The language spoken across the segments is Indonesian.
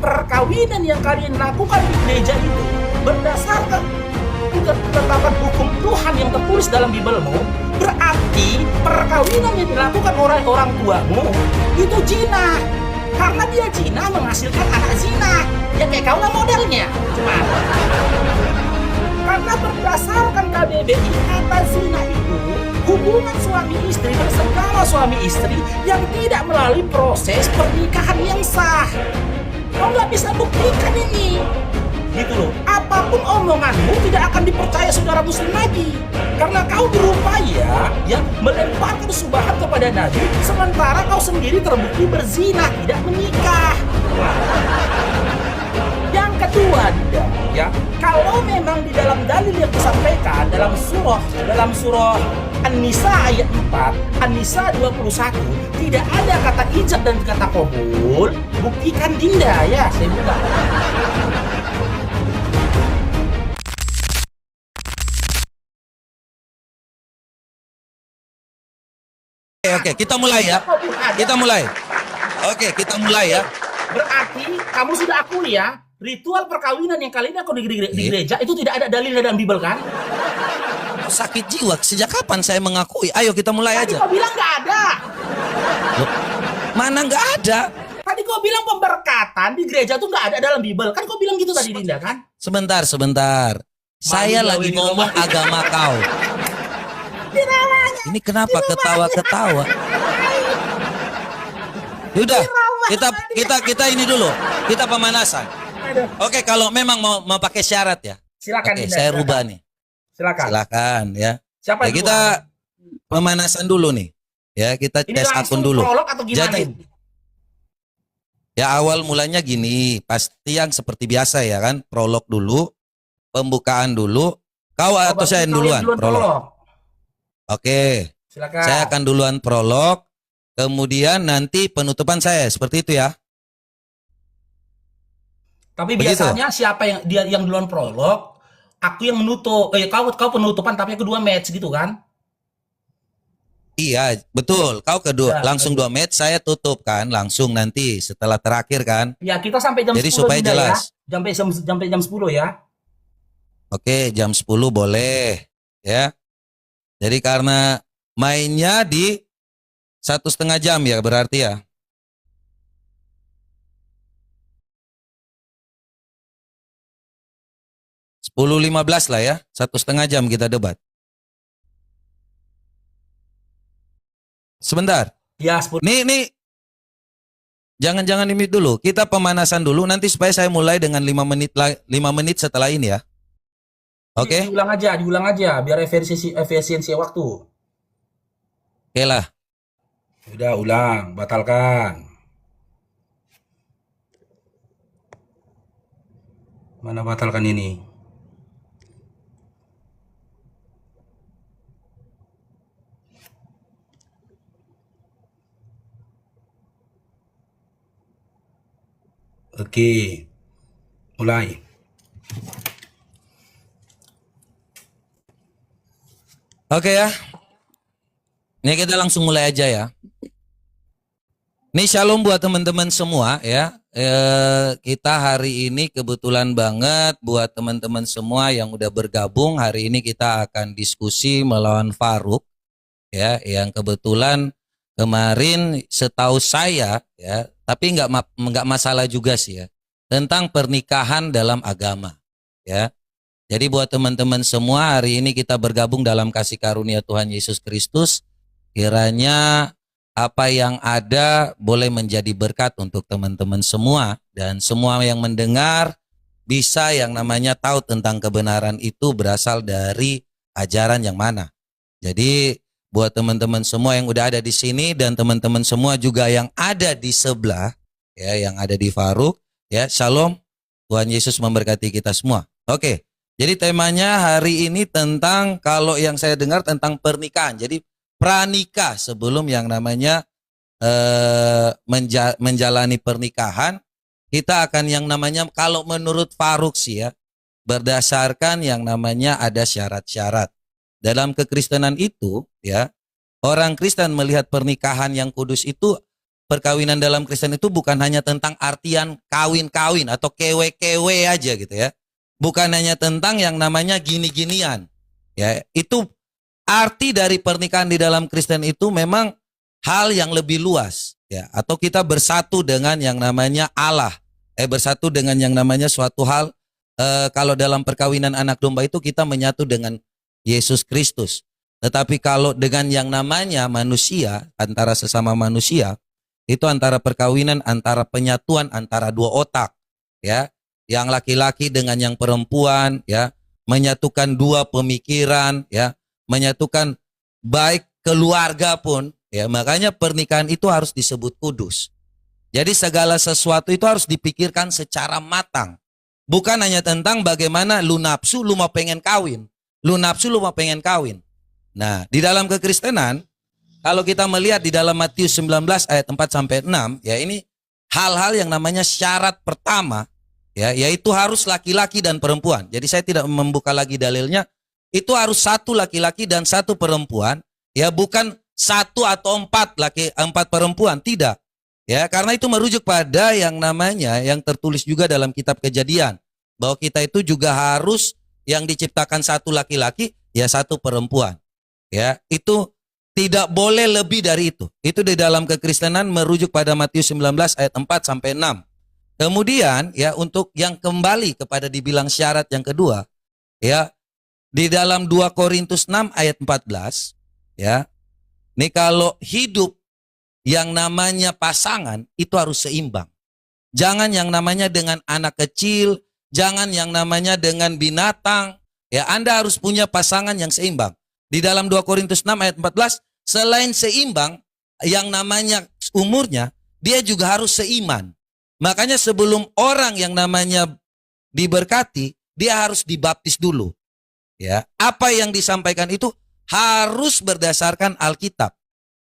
perkawinan yang kalian lakukan di gereja itu berdasarkan ketetapan hukum Tuhan yang tertulis dalam Bibelmu, berarti perkawinan yang dilakukan oleh orang tuamu itu zina. Karena dia zina menghasilkan anak zina. Ya kayak kau lah modelnya. Cuma karena berdasarkan KBBI, kata zina itu hubungan suami istri bersama suami istri yang tidak melalui proses pernikahan yang sah. Kau nggak bisa buktikan ini. Gitu loh, apapun omonganmu tidak akan dipercaya saudara muslim lagi. Karena kau berupaya ya melemparkan subahat kepada Nabi, sementara kau sendiri terbukti berzina, tidak menikah. Yang kedua, ya, kalau memang di dalam dalil yang disampaikan dalam surah An-Nisa ayat 4, An-Nisa 21 tidak ada kata ijab dan kata qabul, buktikan dinda ya, saya bilang. Oke, kita mulai ya. Kita mulai. Oke, kita mulai ya. Berarti kamu sudah akui ya, ritual perkawinan yang kali ini aku di gereja itu tidak ada dalil dalam Bible kan? Sakit jiwa, sejak kapan saya mengakui? Ayo kita mulai Tadi aja. kau bilang nggak ada. Loh, mana nggak ada? Tadi kau bilang pemberkatan di gereja tuh nggak ada dalam Bible. Kan kau bilang gitu tadi Dinda kan? Sebentar. Saya lagi ngomong agama kau. Ini kenapa ketawa-ketawa? Yaudah, kita ini dulu. Kita pemanasan. Oke, kalau memang mau pakai syarat ya. Silakan. Oke, Dinda, saya silakan. rubah nih. Silakan ya. Siapa Ya, yang kita duluan? pemanasan dulu nih. Ya, kita Ini tes langsung akun dulu. prolog atau gimana Jadi, ini? ya awal mulanya gini, pasti yang seperti biasa ya kan, prolog dulu, pembukaan dulu. Kau atau saya yang duluan? Prolog. Oke, Silakan. saya akan duluan prolog, kemudian nanti penutupan saya, seperti itu ya. Tapi Begitu. biasanya siapa yang duluan prolog, aku yang menutup. Kau penutupan tapi aku dua match gitu kan? Iya, betul. Kau kedua, Ya, langsung 2 match, saya tutup kan, langsung nanti setelah terakhir kan. Ya kita sampai jam Jadi 10 supaya Dinda, jelas. ya. Sampai jam 10 ya. Oke, jam 10 boleh ya. Jadi karena mainnya di 1,5 jam ya berarti ya. Sepuluh 15 lah ya, 1,5 jam kita debat. Sebentar, Ya 10. nih, jangan di mute dulu. Kita pemanasan dulu nanti supaya saya mulai dengan 5 menit setelah ini ya. Oke? Diulang aja biar efisiensi waktu. Oke lah. Udah ulang, batalkan. Mana batalkan ini? Oke. Mulai. Oke ya. Ini kita langsung mulai aja ya. Ini shalom buat teman-teman semua ya. Kita hari ini kebetulan banget buat teman-teman semua yang udah bergabung. Hari ini kita akan diskusi melawan Faruk ya, yang kebetulan kemarin setahu saya ya, tapi nggak masalah juga sih ya, tentang pernikahan dalam agama ya. Jadi buat teman-teman semua hari ini kita bergabung dalam kasih karunia Tuhan Yesus Kristus. Kiranya apa yang ada boleh menjadi berkat untuk teman-teman semua. Dan semua yang mendengar bisa yang namanya tahu tentang kebenaran itu berasal dari ajaran yang mana. Jadi buat teman-teman semua yang udah ada di sini dan teman-teman semua juga yang ada di sebelah, ya, yang ada di Faruk, ya, shalom. Tuhan Yesus memberkati kita semua. Oke. Jadi temanya hari ini tentang, kalau yang saya dengar tentang pernikahan. Jadi pranikah sebelum yang namanya menjalani pernikahan. Kita akan yang namanya, kalau menurut Faruk sih ya, berdasarkan yang namanya ada syarat-syarat. Dalam kekristenan itu ya, orang Kristen melihat pernikahan yang kudus itu perkawinan dalam Kristen itu bukan hanya tentang artian kawin-kawin atau kewe-kewe aja gitu ya. Bukan hanya tentang yang namanya gini-ginian. Ya, itu arti dari pernikahan di dalam Kristen itu memang hal yang lebih luas ya, atau kita bersatu dengan yang namanya Allah. Bersatu dengan yang namanya suatu hal, kalau dalam perkawinan anak domba itu kita menyatu dengan Yesus Kristus. Tetapi kalau dengan yang namanya manusia, antara sesama manusia, itu antara perkawinan, antara penyatuan antara dua otak, ya, yang laki-laki dengan yang perempuan, ya, menyatukan dua pemikiran, ya, menyatukan baik keluarga pun, ya, makanya pernikahan itu harus disebut kudus. Jadi segala sesuatu itu harus dipikirkan secara matang. Bukan hanya tentang bagaimana lu nafsu, lu mau pengen kawin. Lu nafsu, lu mau pengen kawin. Nah, di dalam kekristenan, kalau kita melihat di dalam Matius 19 ayat 4-6, ya ini hal-hal yang namanya syarat pertama, ya, yaitu harus laki-laki dan perempuan. Jadi saya tidak membuka lagi dalilnya, itu harus satu laki-laki dan satu perempuan, ya, bukan satu atau empat perempuan, tidak. Ya, karena itu merujuk pada yang namanya yang tertulis juga dalam kitab Kejadian, bahwa kita itu juga harus yang diciptakan satu laki-laki, ya satu perempuan. Ya, itu tidak boleh lebih dari itu. Itu di dalam kekristenan merujuk pada Matius 19 ayat 4-6. Kemudian ya untuk yang kembali kepada dibilang syarat yang kedua, ya di dalam 2 Korintus 6 ayat 14, ya. Nih kalau hidup yang namanya pasangan itu harus seimbang. Jangan yang namanya dengan anak kecil, jangan yang namanya dengan binatang. Ya, Anda harus punya pasangan yang seimbang. Di dalam 2 Korintus 6 ayat 14, selain seimbang, yang namanya umurnya, dia juga harus seiman. Makanya sebelum orang yang namanya diberkati, dia harus dibaptis dulu. Ya, apa yang disampaikan itu harus berdasarkan Alkitab.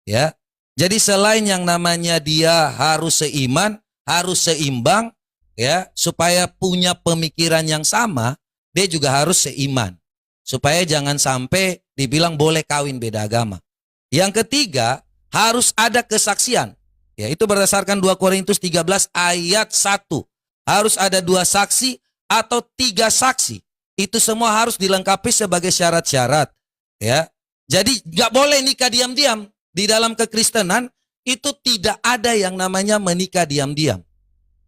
Ya, jadi selain yang namanya dia harus seiman, harus seimbang, ya, supaya punya pemikiran yang sama, dia juga harus seiman. Supaya jangan sampai dibilang boleh kawin beda agama. Yang ketiga, harus ada kesaksian. Ya, itu berdasarkan 2 Korintus 13 ayat 1. Harus ada 2 saksi atau 3 saksi. Itu semua harus dilengkapi sebagai syarat-syarat. Ya, jadi nggak boleh nikah diam-diam. Di dalam kekristenan itu tidak ada yang namanya menikah diam-diam.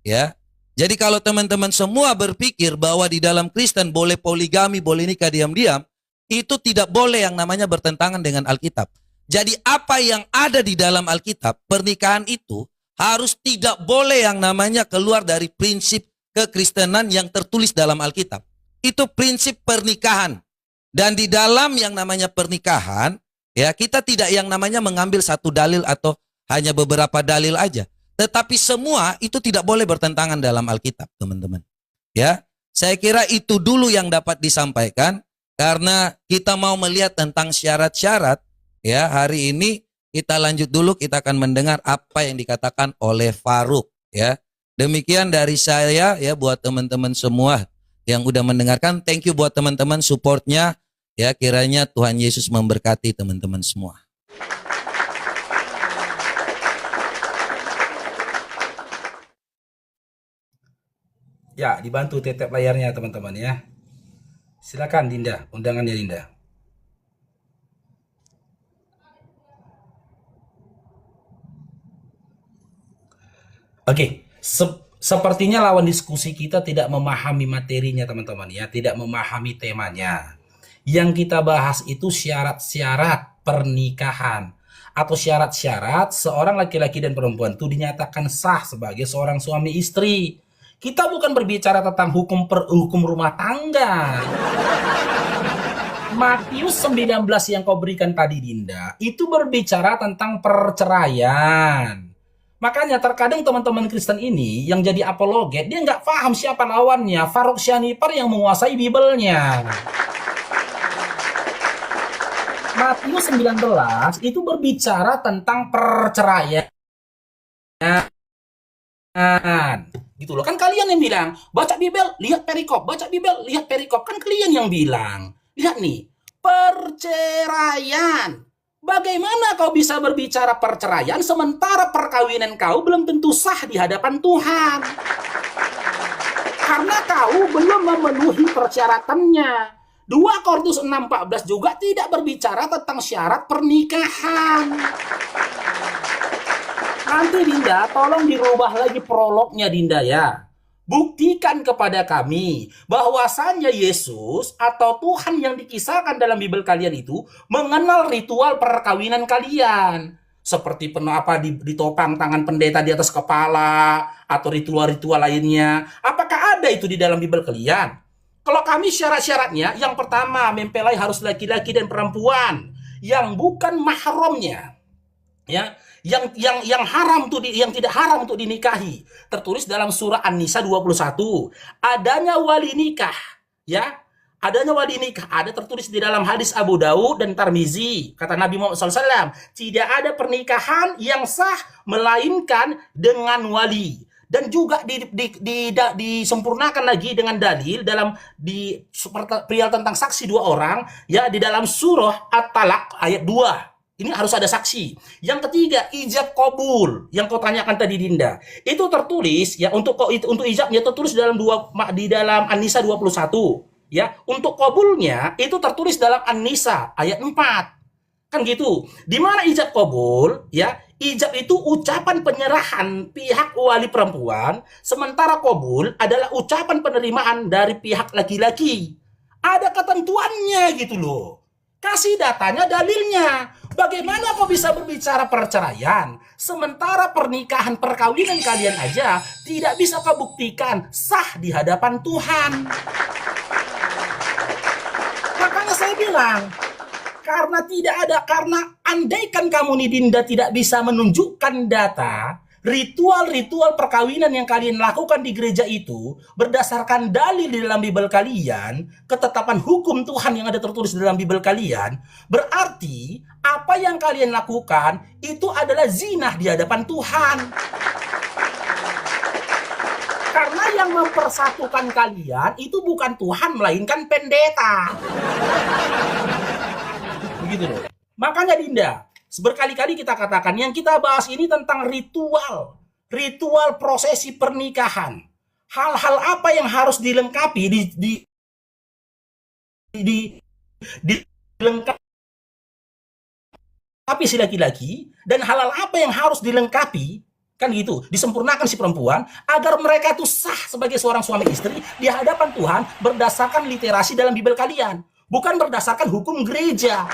Ya. Jadi kalau teman-teman semua berpikir bahwa di dalam Kristen boleh poligami, boleh nikah diam-diam, itu tidak boleh yang namanya bertentangan dengan Alkitab. Jadi apa yang ada di dalam Alkitab, pernikahan itu harus tidak boleh yang namanya keluar dari prinsip kekristenan yang tertulis dalam Alkitab. Itu prinsip pernikahan. Dan di dalam yang namanya pernikahan, ya kita tidak yang namanya mengambil satu dalil atau hanya beberapa dalil aja. Tetapi semua itu tidak boleh bertentangan dalam Alkitab, teman-teman. Ya, saya kira itu dulu yang dapat disampaikan karena kita mau melihat tentang syarat-syarat. Ya, hari ini kita lanjut dulu, kita akan mendengar apa yang dikatakan oleh Faruk. Ya, demikian dari saya ya buat teman-teman semua yang udah mendengarkan. Thank you buat teman-teman supportnya. Ya, kiranya Tuhan Yesus memberkati teman-teman semua. Ya, dibantu tetap layarnya teman-teman ya. Silakan Dinda, undangannya Dinda. Oke, sepertinya lawan diskusi kita tidak memahami materinya teman-teman ya, tidak memahami temanya. Yang kita bahas itu syarat-syarat pernikahan atau syarat-syarat seorang laki-laki dan perempuan itu dinyatakan sah sebagai seorang suami istri. Kita bukan berbicara tentang hukum rumah tangga. Matius 19 yang kau berikan tadi Dinda, itu berbicara tentang perceraian. Makanya terkadang teman-teman Kristen ini yang jadi apologet, dia nggak paham siapa lawannya. Faruk Syanipar yang menguasai Bibelnya. Matius 19 itu berbicara tentang perceraian. Gitu loh, kan kalian yang bilang baca Bibel lihat perikop, baca Bibel lihat perikop, kan kalian yang bilang. Lihat nih, perceraian Bagaimana kau bisa berbicara perceraian sementara perkawinan kau belum tentu sah di hadapan Tuhan? Karena kau belum memenuhi persyaratannya. 2 Korintus 6:14 juga tidak berbicara tentang syarat pernikahan. Nanti Dinda, tolong dirubah lagi prolognya Dinda ya. Buktikan kepada kami bahwasannya Yesus atau Tuhan yang dikisahkan dalam Bible kalian itu mengenal ritual perkawinan kalian. Seperti ditopang tangan pendeta di atas kepala atau ritual-ritual lainnya. Apakah ada itu di dalam Bible kalian? Kalau kami syarat-syaratnya, yang pertama mempelai harus laki-laki dan perempuan yang bukan mahramnya. Ya, yang haram tuh yang tidak haram untuk dinikahi, tertulis dalam surah An-Nisa 21. Adanya wali nikah, ya, adanya wali nikah ada tertulis di dalam hadis Abu Daud dan Tirmizi. Kata Nabi Muhammad SAW, tidak ada pernikahan yang sah melainkan dengan wali. Dan juga disempurnakan lagi dengan dalil dalam perihal tentang saksi 2 orang, ya, di dalam surah At-Talaq ayat 2. Ini harus ada saksi. Yang ketiga, ijab kabul yang kau tanyakan tadi Dinda. Itu tertulis ya, untuk ijabnya tertulis di dalam An-Nisa 21, ya. Untuk kabulnya itu tertulis dalam An-Nisa ayat 4. Kan gitu. Di mana ijab kabul, ya? Ijab itu ucapan penyerahan pihak wali perempuan, sementara kabul adalah ucapan penerimaan dari pihak laki-laki. Ada ketentuannya gitu loh. Kasih datanya, dalilnya. Bagaimana kau bisa berbicara perceraian sementara pernikahan perkawinan kalian aja tidak bisa kau buktikan sah di hadapan Tuhan? Makanya saya bilang, karena andaikan kamu nih Dinda tidak bisa menunjukkan data ritual-ritual perkawinan yang kalian lakukan di gereja itu berdasarkan dalil di dalam Bible kalian, ketetapan hukum Tuhan yang ada tertulis di dalam Bible kalian, berarti apa yang kalian lakukan itu adalah zina di hadapan Tuhan. Karena yang mempersatukan kalian itu bukan Tuhan melainkan pendeta. Begitu loh. Makanya Dinda, berkali-kali kita katakan yang kita bahas ini tentang ritual prosesi pernikahan. Hal-hal apa yang harus dilengkapi dilengkapi si laki-laki, dan hal-hal apa yang harus dilengkapi, kan gitu, disempurnakan si perempuan agar mereka itu sah sebagai seorang suami istri di hadapan Tuhan berdasarkan literasi dalam Bible kalian, bukan berdasarkan hukum gereja.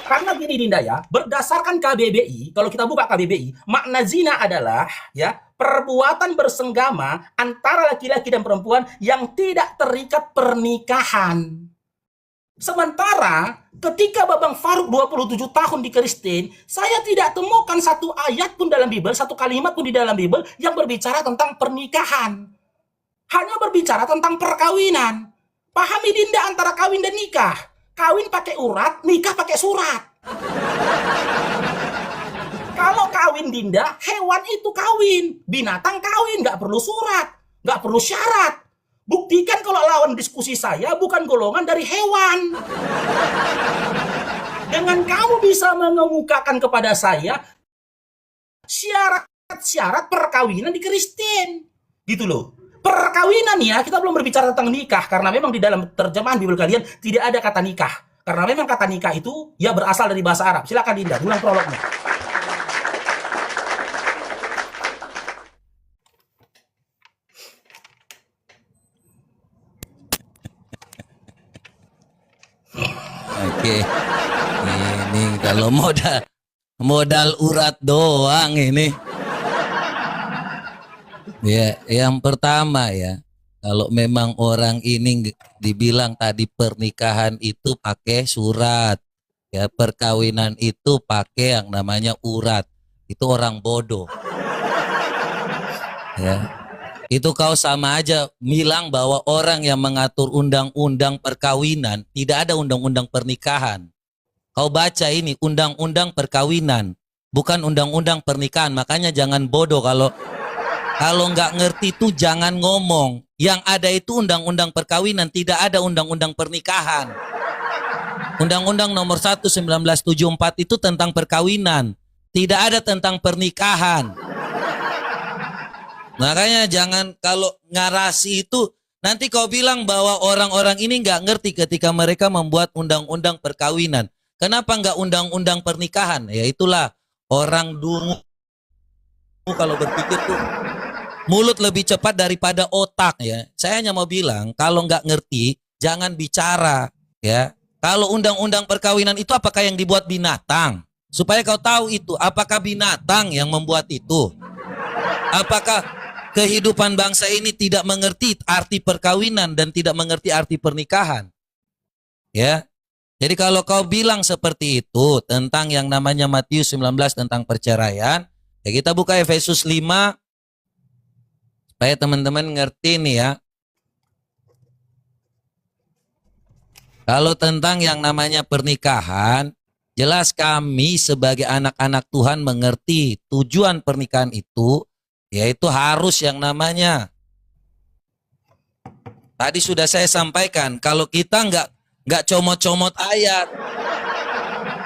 Karena gini Dinda ya, berdasarkan KBBI, kalau kita buka KBBI, makna zina adalah ya perbuatan bersenggama antara laki-laki dan perempuan yang tidak terikat pernikahan. Sementara ketika Babang Faruk 27 tahun di Kristen, saya tidak temukan satu ayat pun dalam Bible, satu kalimat pun di dalam Bible yang berbicara tentang pernikahan. Hanya berbicara tentang perkawinan. Pahami Dinda antara kawin dan nikah. Kawin pakai urat, nikah pakai surat. Kalau kawin Dinda, hewan itu kawin, binatang kawin, nggak perlu surat, nggak perlu syarat. Buktikan kalau lawan diskusi saya bukan golongan dari hewan. Dengan kamu bisa mengemukakan kepada saya syarat-syarat perkawinan di Kristen, gitu loh. Perkawinan ya, kita belum berbicara tentang nikah karena memang di dalam terjemahan Bible kalian tidak ada kata nikah. Karena memang kata nikah itu ya berasal dari bahasa Arab. Silakan Dinda, ulang prolognya. Oke. Ini kalau modal urat doang ini. Ya, yang pertama ya, kalau memang orang ini dibilang tadi pernikahan itu pakai surat, ya perkawinan itu pakai yang namanya urat, itu orang bodoh. Ya, itu kau sama aja bilang bahwa orang yang mengatur undang-undang perkawinan tidak ada undang-undang pernikahan. Kau baca ini undang-undang perkawinan, bukan undang-undang pernikahan. Makanya jangan bodoh kalau nggak ngerti itu jangan ngomong. Yang ada itu undang-undang perkawinan, tidak ada undang-undang pernikahan. Undang-Undang nomor 1 1974 itu tentang perkawinan. Tidak ada tentang pernikahan. Makanya jangan kalau ngarasi itu, nanti kau bilang bahwa orang-orang ini nggak ngerti ketika mereka membuat undang-undang perkawinan. Kenapa nggak undang-undang pernikahan? Ya itulah orang dulu kalau berpikir tuh mulut lebih cepat daripada otak ya. Saya hanya mau bilang kalau nggak ngerti jangan bicara ya. Kalau undang-undang perkawinan itu apakah yang dibuat binatang? Supaya kau tahu itu, apakah binatang yang membuat itu? Apakah kehidupan bangsa ini tidak mengerti arti perkawinan dan tidak mengerti arti pernikahan? Ya. Jadi kalau kau bilang seperti itu tentang yang namanya Matius 19 tentang perceraian, ya kita buka Efesus 5 supaya teman-teman ngerti nih ya. Kalau tentang yang namanya pernikahan, jelas kami sebagai anak-anak Tuhan mengerti tujuan pernikahan itu, yaitu harus yang namanya. Tadi sudah saya sampaikan, kalau kita nggak comot-comot ayat,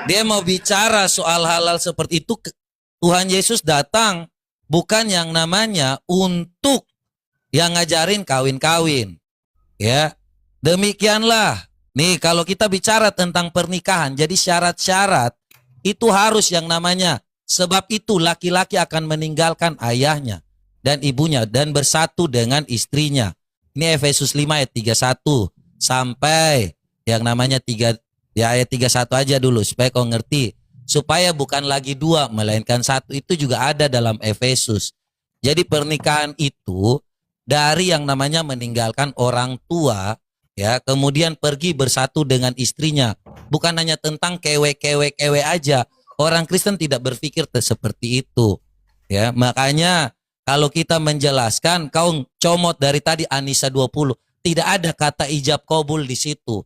dia mau bicara soal hal-hal seperti itu, Tuhan Yesus datang bukan yang namanya untuk yang ngajarin kawin-kawin. Ya, demikianlah. Nih kalau kita bicara tentang pernikahan, jadi syarat-syarat itu harus yang namanya, sebab itu laki-laki akan meninggalkan ayahnya dan ibunya dan bersatu dengan istrinya. Ini Efesus 5 ayat 31 sampai yang namanya 3 ya ayat 31 aja dulu supaya kau ngerti. Supaya bukan lagi 2 melainkan 1, itu juga ada dalam Efesus. Jadi pernikahan itu dari yang namanya meninggalkan orang tua, ya, kemudian pergi bersatu dengan istrinya. Bukan hanya tentang kewe aja. Orang Kristen tidak berpikir seperti itu. Ya, makanya kalau kita menjelaskan, kau comot dari tadi Anisa 20, tidak ada kata ijab kabul di situ.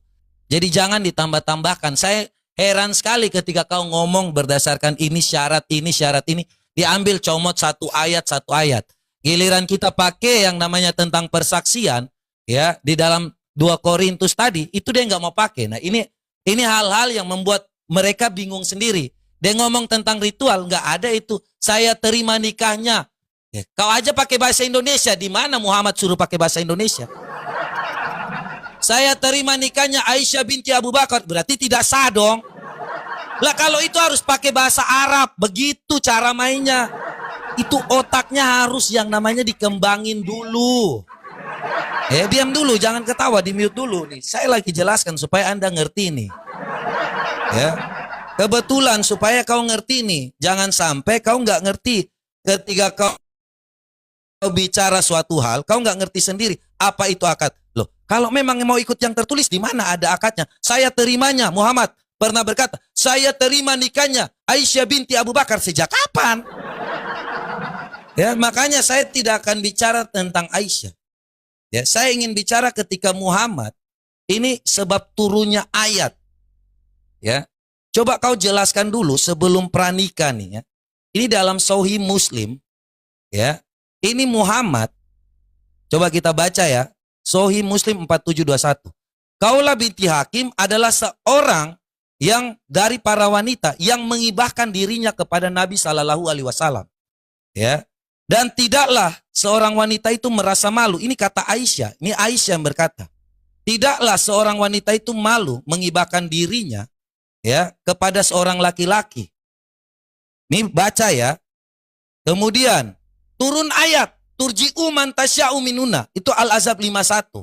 Jadi jangan ditambah-tambahkan. Saya heran sekali ketika kau ngomong berdasarkan ini syarat ini, diambil comot satu ayat. Giliran kita pakai yang namanya tentang persaksian, ya, di dalam 2 Korintus tadi, itu dia nggak mau pakai. Nah ini hal-hal yang membuat mereka bingung sendiri. Dia ngomong tentang ritual, nggak ada itu. Saya terima nikahnya. Ya, kau aja pakai bahasa Indonesia, di mana Muhammad suruh pakai bahasa Indonesia? Saya terima nikahnya Aisyah binti Abu Bakar, berarti tidak sah dong. Lah kalau itu harus pakai bahasa Arab, begitu cara mainnya. Itu otaknya harus yang namanya dikembangin dulu. Diam dulu, jangan ketawa, di mute dulu nih. Saya lagi jelaskan supaya Anda ngerti nih. Ya. Kebetulan supaya kau ngerti nih, jangan sampai kau nggak ngerti ketika kau bicara suatu hal, kau nggak ngerti sendiri apa itu akad. Loh, kalau memang mau ikut yang tertulis, di mana ada akadnya? Saya terimanya, Muhammad pernah berkata, saya terima nikahnya Aisyah binti Abu Bakar sejak kapan? Ya, makanya saya tidak akan bicara tentang Aisyah. Ya, saya ingin bicara ketika Muhammad, ini sebab turunnya ayat. Ya, coba kau jelaskan dulu sebelum pranikah nih ya. Ini dalam Sahih Muslim, ya. Ini Muhammad, coba kita baca ya, Sahih Muslim 4721. Kaulah binti Hakim adalah seorang yang dari para wanita yang mengibahkan dirinya kepada Nabi Shallallahu Alaihi Wasallam. Ya. Dan tidaklah seorang wanita itu merasa malu. Ini kata Aisyah. Ini Aisyah yang berkata. Tidaklah seorang wanita itu malu mengibahkan dirinya ya kepada seorang laki-laki. Ini baca ya. Kemudian turun ayat. Turji'u man tasya'u minuna. Itu Al-Azab 51.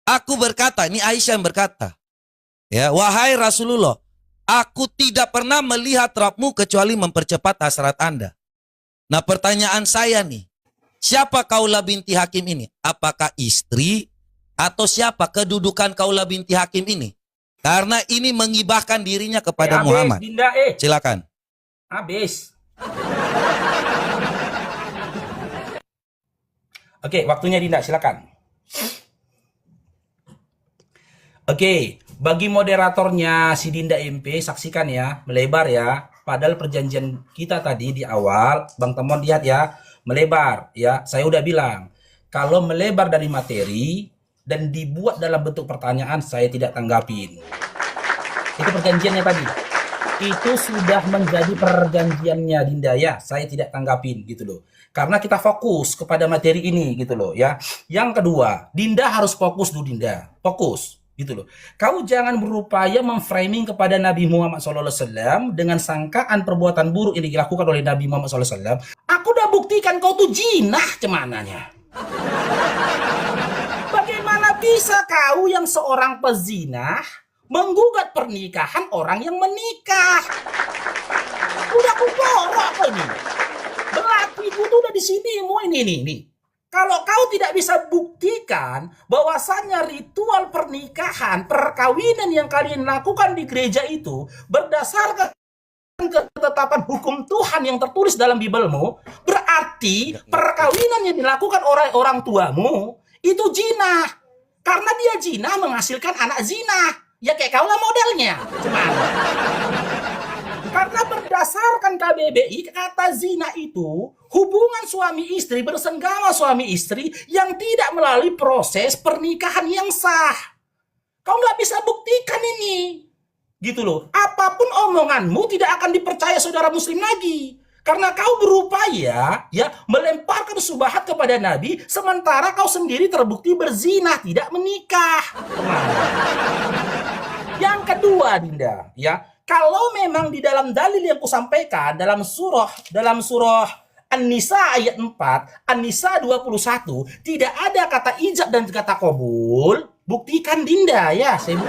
Aku berkata, ini Aisyah yang berkata. Ya, wahai Rasulullah, aku tidak pernah melihat Rabbmu kecuali mempercepat hasrat Anda. Nah pertanyaan saya nih, siapa Kaulah binti Hakim ini? Apakah istri atau siapa kedudukan Kaulah binti Hakim ini? Karena ini mengibahkan dirinya kepada Muhammad. Dinda, silakan. Habis. Oke, waktunya Dinda, silakan. Oke, bagi moderatornya si Dinda MP, saksikan ya, melebar ya. Padahal perjanjian kita tadi di awal, Bang Temon lihat ya, melebar ya. Saya udah bilang, kalau melebar dari materi dan dibuat dalam bentuk pertanyaan, saya tidak tanggapin. Itu perjanjiannya tadi. Itu sudah menjadi perjanjiannya Dinda ya. Saya tidak tanggapin gitu loh. Karena kita fokus kepada materi ini gitu loh ya. Yang kedua, Dinda harus fokus dulu Dinda. Fokus gitu loh. Kau jangan berupaya memframing kepada Nabi Muhammad SAW dengan sangkaan perbuatan buruk yang dilakukan oleh Nabi Muhammad SAW. Aku udah buktikan kau tuh jinah cemananya. Bagaimana bisa kau yang seorang pezinah menggugat pernikahan orang yang menikah? Udah aku borok apa ini? Berlaku itu udah di sini mau ini. Kalau kau tidak bisa buktikan bahwasannya ritual pernikahan, perkawinan yang kalian lakukan di gereja itu berdasarkan ketetapan hukum Tuhan yang tertulis dalam Bibelmu, berarti perkawinan yang dilakukan oleh orang tuamu itu zina. Karena dia zina menghasilkan anak zina. Ya kayak kaulah modelnya. Cuman karena berdasarkan KBBI, kata zina itu hubungan suami istri bersenggama suami istri yang tidak melalui proses pernikahan yang sah. Kau nggak bisa buktikan ini. Gitu loh. Apapun omonganmu tidak akan dipercaya saudara muslim lagi. Karena kau berupaya ya melemparkan subahat kepada Nabi sementara kau sendiri terbukti berzina, tidak menikah. Yang kedua Dinda, ya, kalau memang di dalam dalil yang kusampaikan dalam surah An-Nisa ayat 4, An-Nisa 21 tidak ada kata ijab dan kata qabul, buktikan Dinda ya, saya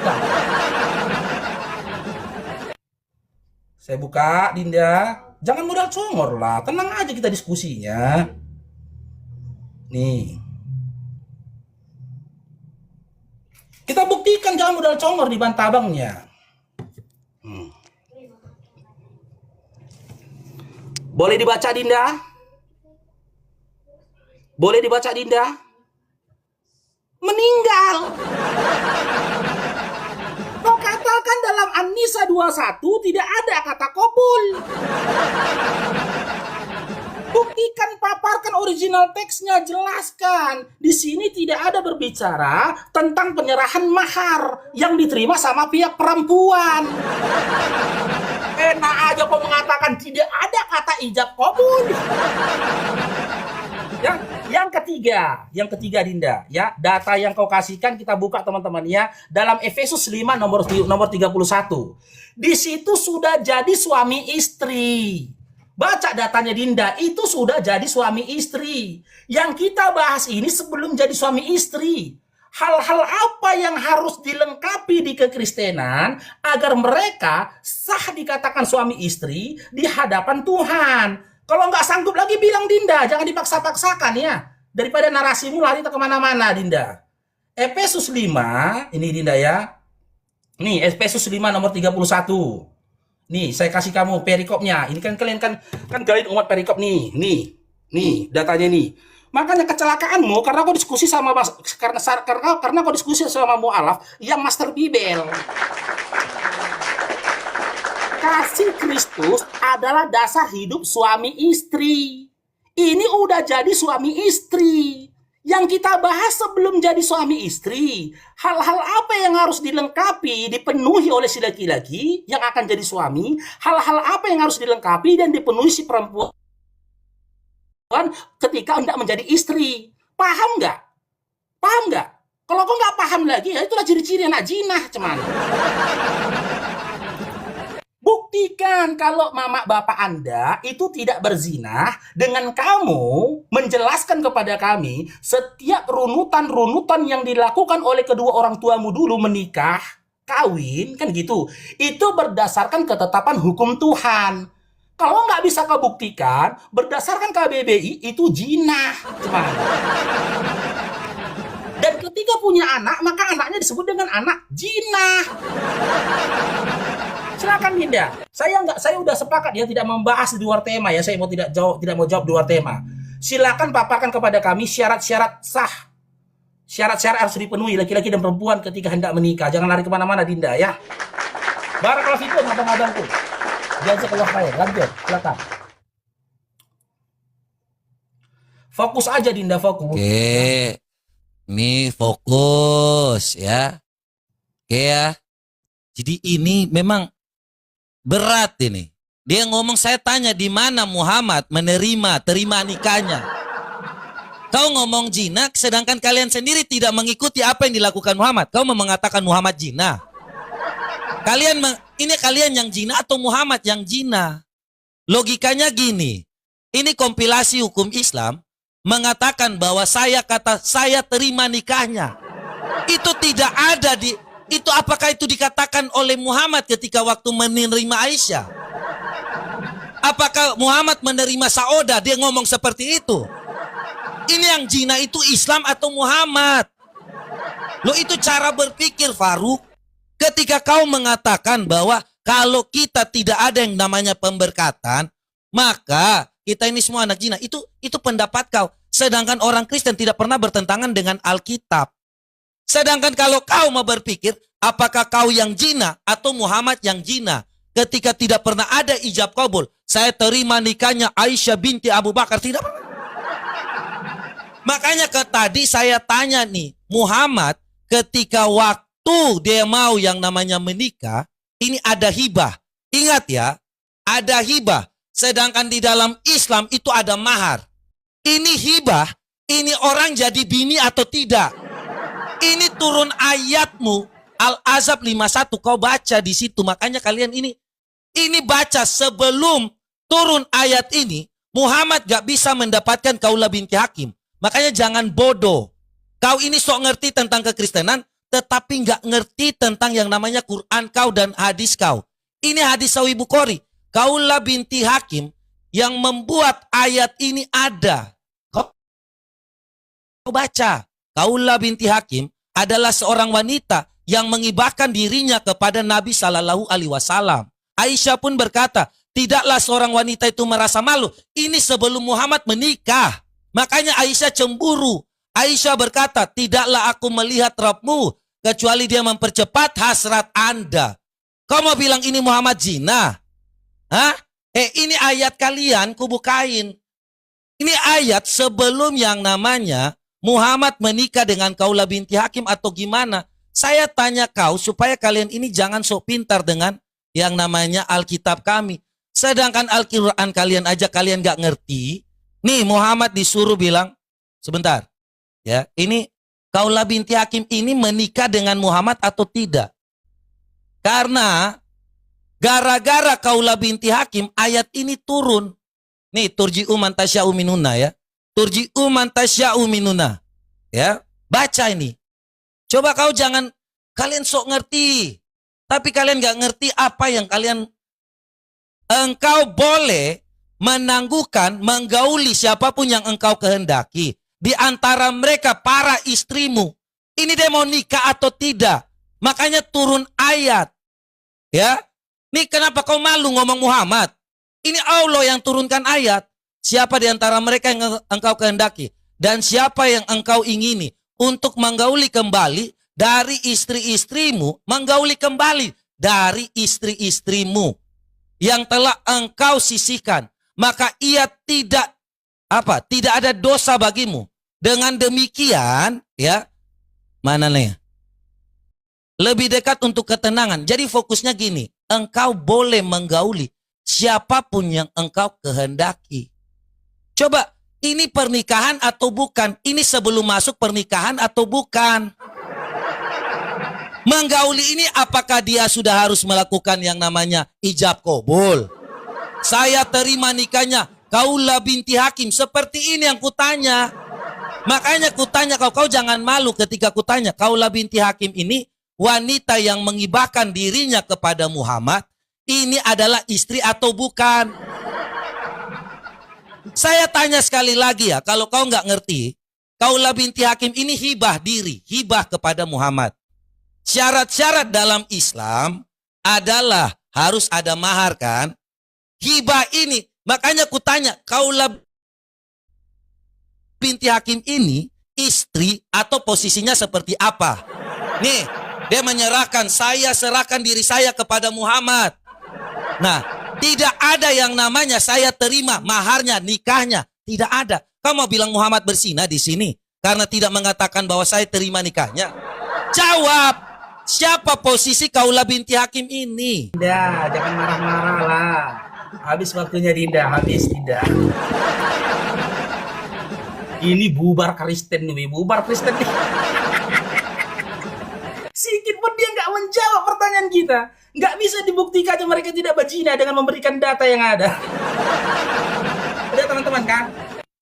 buka Dinda. Jangan modal congor lah, tenang aja kita diskusinya. Nih. Kita buktikan jangan modal congor di bantabangnya. Boleh dibaca Dinda? Boleh dibaca Dinda? Meninggal. Kau katakan dalam An-Nisa 21 tidak ada kata qabul. Buktikan, paparkan original teksnya, jelaskan. Di sini tidak ada berbicara tentang penyerahan mahar yang diterima sama pihak perempuan. Enak aja kau mengatakan tidak ada kata ijab qabul. Yang ketiga Dinda, ya, data yang kau kasihkan kita buka teman-teman ya, dalam Efesus 5 nomor 31. Di situ sudah jadi suami istri. Baca datanya Dinda, itu sudah jadi suami istri. Yang kita bahas ini sebelum jadi suami istri. Hal-hal apa yang harus dilengkapi di kekristenan agar mereka sah dikatakan suami istri di hadapan Tuhan. Kalau nggak sanggup lagi bilang Dinda, jangan dipaksa-paksakan ya. Daripada narasimu lari kemana-mana Dinda. Efesus 5, ini Dinda ya. Nih, Efesus 5 nomor 31. Nih, saya kasih kamu perikopnya. Ini kan kalian umat perikop nih. Nih datanya nih. Makanya kecelakaanmu karena kau diskusi sama karena kau diskusi sama mualaf yang master Bibel. Kasih Kristus adalah dasar hidup suami istri. Ini udah jadi suami istri. Yang kita bahas sebelum jadi suami istri, hal-hal apa yang harus dilengkapi, dipenuhi oleh si laki-laki yang akan jadi suami, hal-hal apa yang harus dilengkapi dan dipenuhi si perempuan ketika hendak menjadi istri. Paham nggak? Paham nggak? Kalau kau nggak paham lagi, ya itulah ciri-ciri anak jinah, cuman. Buktikan kalau mama bapak Anda itu tidak berzina dengan kamu menjelaskan kepada kami setiap runutan-runutan yang dilakukan oleh kedua orang tuamu dulu menikah, kawin, kan gitu. Itu berdasarkan ketetapan hukum Tuhan. Kalau nggak bisa kau buktikan, berdasarkan KBBI itu zina. Dan ketika punya anak, maka anaknya disebut dengan anak zina. Silakan Dinda. Saya udah sepakat ya tidak membahas di luar tema ya. Saya tidak mau jawab di luar tema. Silakan paparkan kepada kami syarat-syarat sah. Syarat-syarat harus dipenuhi laki-laki dan perempuan ketika hendak menikah. Jangan lari kemana-mana Dinda ya. Barakallahu fikum abang-abangku. Jazakallahu khair. Lanjut, silakan. Fokus aja Dinda, fokus. Oke. Ini fokus ya. Oke ya. Jadi ini memang berat ini. Dia ngomong, saya tanya di mana Muhammad terima nikahnya. Kau ngomong jina, sedangkan kalian sendiri tidak mengikuti apa yang dilakukan Muhammad. Kau mau mengatakan Muhammad jina. Ini kalian yang jina atau Muhammad yang jina? Logikanya gini. Ini kompilasi hukum Islam mengatakan bahwa saya terima nikahnya. Itu tidak ada itu apakah itu dikatakan oleh Muhammad ketika waktu menerima Aisyah? Apakah Muhammad menerima Saudah? Dia ngomong seperti itu. Ini yang jina itu Islam atau Muhammad? Loh, itu cara berpikir, Faruk. Ketika kau mengatakan bahwa kalau kita tidak ada yang namanya pemberkatan, maka kita ini semua anak jina. Itu pendapat kau. Sedangkan orang Kristen tidak pernah bertentangan dengan Alkitab. Sedangkan kalau kau mau berpikir, apakah kau yang jina atau Muhammad yang jina? Ketika tidak pernah ada ijab kabul, saya terima nikahnya Aisyah binti Abu Bakar, tidak pernah. Makanya tadi saya tanya nih, Muhammad ketika waktu dia mau yang namanya menikah, ini ada hibah. Ingat ya, ada hibah. Sedangkan di dalam Islam itu ada mahar. Ini hibah, ini orang jadi bini atau tidak. Ini turun ayatmu, Al-Ahzab 51, kau baca di situ. Makanya kalian ini baca sebelum turun ayat ini, Muhammad gak bisa mendapatkan Khawlah binti Hakim. Makanya jangan bodoh. Kau ini sok ngerti tentang kekristenan, tetapi gak ngerti tentang yang namanya Quran kau dan hadis kau. Ini hadis Sahih Bukhari. Khawlah binti Hakim yang membuat ayat ini ada. Kau baca. Khawlah binti Hakim adalah seorang wanita yang mengibahkan dirinya kepada Nabi Shallallahu Alaihi Wasallam. Aisyah pun berkata, tidaklah seorang wanita itu merasa malu. Ini sebelum Muhammad menikah. Makanya Aisyah cemburu. Aisyah berkata, tidaklah aku melihat Rabbmu kecuali dia mempercepat hasrat Anda. Kau mau bilang ini Muhammad zina? Hah? Ini ayat kalian kubukain. Ini ayat sebelum yang namanya Muhammad menikah dengan Khawlah binti Hakim atau gimana? Saya tanya kau supaya kalian ini jangan sok pintar dengan yang namanya Alkitab kami. Sedangkan Al-Quran kalian aja kalian gak ngerti. Nih Muhammad disuruh bilang, sebentar. Ya, ini Khawlah binti Hakim ini menikah dengan Muhammad atau tidak? Karena gara-gara Khawlah binti Hakim ayat ini turun. Nih turji'u man tasya'u minunna ya. Turji'u man tasya'u minunna. Ya, baca ini. Coba kau jangan, kalian sok ngerti. Tapi kalian gak ngerti apa yang engkau boleh menangguhkan, menggauli siapapun yang engkau kehendaki. Di antara mereka para istrimu. Ini dia mau nikah atau tidak. Makanya turun ayat. Ya. Nih kenapa kau malu ngomong Muhammad? Ini Allah yang turunkan ayat. Siapa di antara mereka yang engkau kehendaki. Dan siapa yang engkau ingini. Untuk menggauli kembali dari istri-istrimu. Menggauli kembali dari istri-istrimu. Yang telah engkau sisihkan. Maka ia tidak ada dosa bagimu. Dengan demikian, ya, mana nih? Lebih dekat untuk ketenangan. Jadi fokusnya gini, engkau boleh menggauli siapapun yang engkau kehendaki. Coba, ini pernikahan atau bukan? Ini sebelum masuk pernikahan atau bukan? Menggauli ini apakah dia sudah harus melakukan yang namanya ijab kabul? Saya terima nikahnya Khawlah binti Hakim. Seperti ini yang kutanya. Makanya kutanya kau jangan malu ketika kutanya. Khawlah binti Hakim ini wanita yang mengibahkan dirinya kepada Muhammad. Ini adalah istri atau bukan? Saya tanya sekali lagi ya. Kalau kau nggak ngerti. Khawlah binti Hakim ini hibah diri. Hibah kepada Muhammad. Syarat-syarat dalam Islam adalah harus ada mahar kan? Hibah ini. Makanya kutanya. Khawlah binti Hakim ini istri atau posisinya seperti apa? Nih, dia menyerahkan, saya serahkan diri saya kepada Muhammad. Nah, tidak ada yang namanya saya terima maharnya, nikahnya. Tidak ada. Kamu mau bilang Muhammad berzina di sini karena tidak mengatakan bahwa saya terima nikahnya? Jawab. Siapa posisi Kaula binti Hakim ini? Dinda, jangan marah-marah lah. Habis waktunya Dinda, habis Dinda. Ini bubar Kristen nih, bubar Kristen nih. Sikit pun dia nggak menjawab pertanyaan kita. Nggak bisa dibuktikan mereka tidak berzina dengan memberikan data yang ada. Udah teman-teman kan?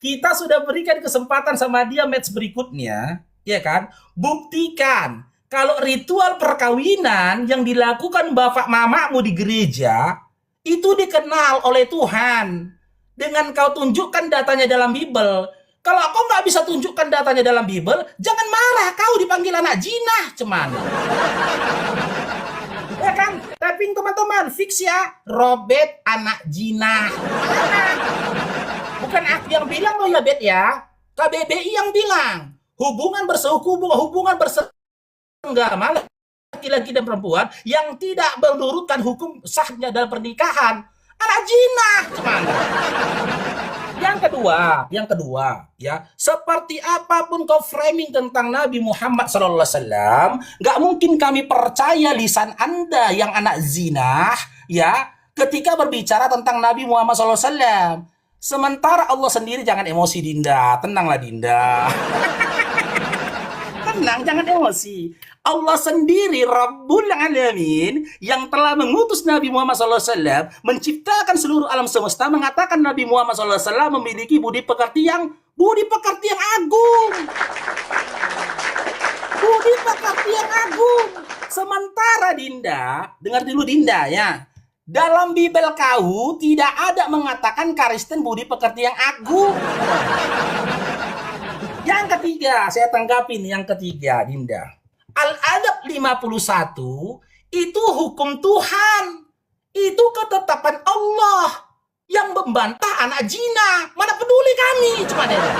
Kita sudah berikan kesempatan sama dia match berikutnya, ya kan? Buktikan kalau ritual perkawinan yang dilakukan bapak mamamu di gereja itu dikenal oleh Tuhan. Dengan kau tunjukkan datanya dalam Bible. Kalau kau nggak bisa tunjukkan datanya dalam Bible, jangan marah, kau dipanggil anak jinah, cuman. Ya kan? Tapi teman-teman, fix ya, Robert anak jinah. Bukan aku yang bilang loh ya, Bet ya. KBBI yang bilang. Hubungan bersenggama laki-laki dan perempuan yang tidak menurutkan hukum sahnya dalam pernikahan. Anak jinah, cuman. Yang kedua, ya, seperti apapun kau framing tentang Nabi Muhammad SAW, nggak mungkin kami percaya lisan Anda yang anak zina, ya, ketika berbicara tentang Nabi Muhammad SAW. Sementara Allah sendiri, jangan emosi Dinda, tenanglah Dinda. Tenang, jangan emosi. Allah sendiri Rabbul Alamin yang telah mengutus Nabi Muhammad SAW menciptakan seluruh alam semesta mengatakan Nabi Muhammad SAW memiliki budi pekerti yang agung. Budi pekerti yang agung. Sementara Dinda, dengar dulu Dinda ya. Dalam Bible kau tidak ada mengatakan Kristen budi pekerti yang agung. Yang ketiga, saya tanggapin yang ketiga, Dinda. Al-Adab 51 itu hukum Tuhan. Itu ketetapan Allah yang membantah anak zina. Mana peduli kami, cuma itu.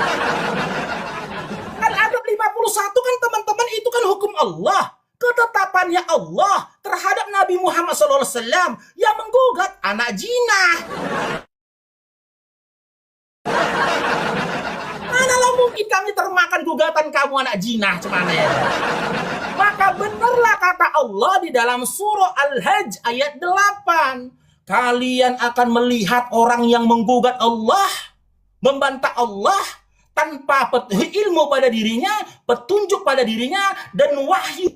Al-Adab 51 kan teman-teman itu kan hukum Allah. Ketetapannya Allah terhadap Nabi Muhammad SAW yang menggugat anak zina. Manalah mungkin kami termakan gugatan kamu anak zina, cemana ya. Maka benarlah kata Allah di dalam surah Al-Hajj ayat 8. Kalian akan melihat orang yang menggugat Allah, membantah Allah tanpa ilmu pada dirinya, petunjuk pada dirinya, dan wahyu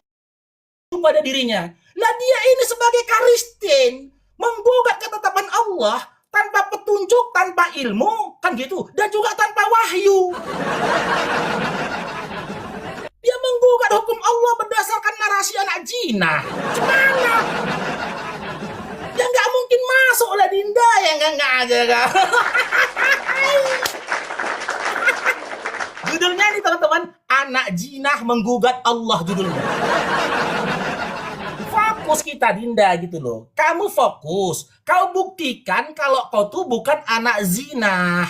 pada dirinya. Lah dia ini sebagai Kristen menggugat ketetapan Allah tanpa petunjuk, tanpa ilmu, kan gitu, dan juga tanpa wahyu. Dia menggugat hukum Allah berdasarkan narasi anak zina. Gimana? Ya nggak mungkin masuk lah Dinda, ya nggak aja kak. Judulnya nih teman-teman, anak zina menggugat Allah judulnya. Fokus kita Dinda gitu loh. Kamu fokus, kau buktikan kalau kau tuh bukan anak zina.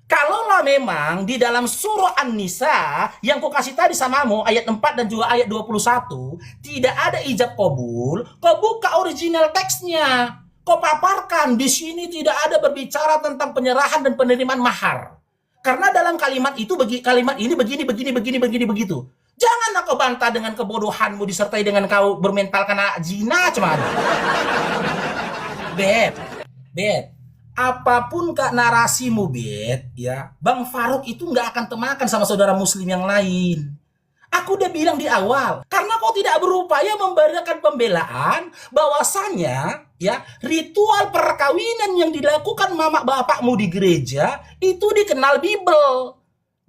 Kalaulah memang di dalam surah An-Nisa yang ku kasih tadi samamu ayat 4 dan juga ayat 21 tidak ada ijab kabul, kau buka original teksnya, kau paparkan di sini tidak ada berbicara tentang penyerahan dan penerimaan mahar. Karena dalam kalimat itu kalimat ini begini begitu. Janganlah kau bantah dengan kebodohanmu disertai dengan kau bermentalkan anak zina cuman. Bet. Apapun kak narasimu, Bet, ya, Bang Faruk itu nggak akan temakan sama saudara muslim yang lain. Aku udah bilang di awal, karena kau tidak berupaya memberikan pembelaan bahwasannya, ya, ritual perkawinan yang dilakukan mama bapakmu di gereja itu dikenal Bible,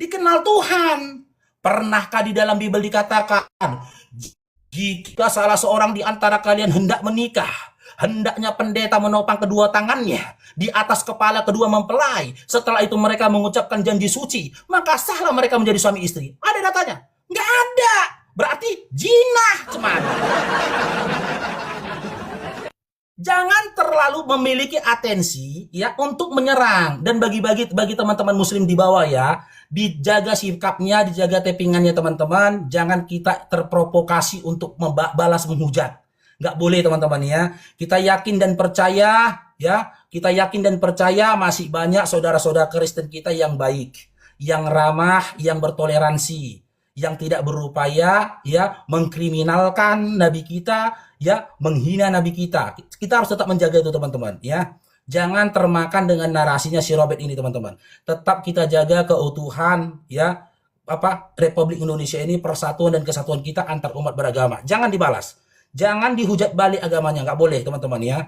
dikenal Tuhan. Pernahkah di dalam Bible dikatakan, jika salah seorang di antara kalian hendak menikah, hendaknya pendeta menopang kedua tangannya, di atas kepala kedua mempelai. Setelah itu mereka mengucapkan janji suci, maka sahlah mereka menjadi suami istri. Ada datanya? Nggak ada. Berarti jinah cuman. Jangan terlalu memiliki atensi ya untuk menyerang, dan bagi teman-teman muslim di bawah ya, dijaga sikapnya, dijaga tappingannya teman-teman. Jangan kita terprovokasi untuk balas menghujat. Nggak boleh teman-teman ya. Kita yakin dan percaya ya, kita yakin dan percaya masih banyak saudara-saudara Kristen kita yang baik, yang ramah, yang bertoleransi, yang tidak berupaya ya mengkriminalkan nabi kita, ya menghina nabi kita. Kita harus tetap menjaga itu teman-teman ya. Jangan termakan dengan narasinya si Robert ini teman-teman. Tetap kita jaga keutuhan ya Republik Indonesia ini, persatuan dan kesatuan kita antar umat beragama. Jangan dibalas. Jangan dihujat balik agamanya, nggak boleh teman-teman ya.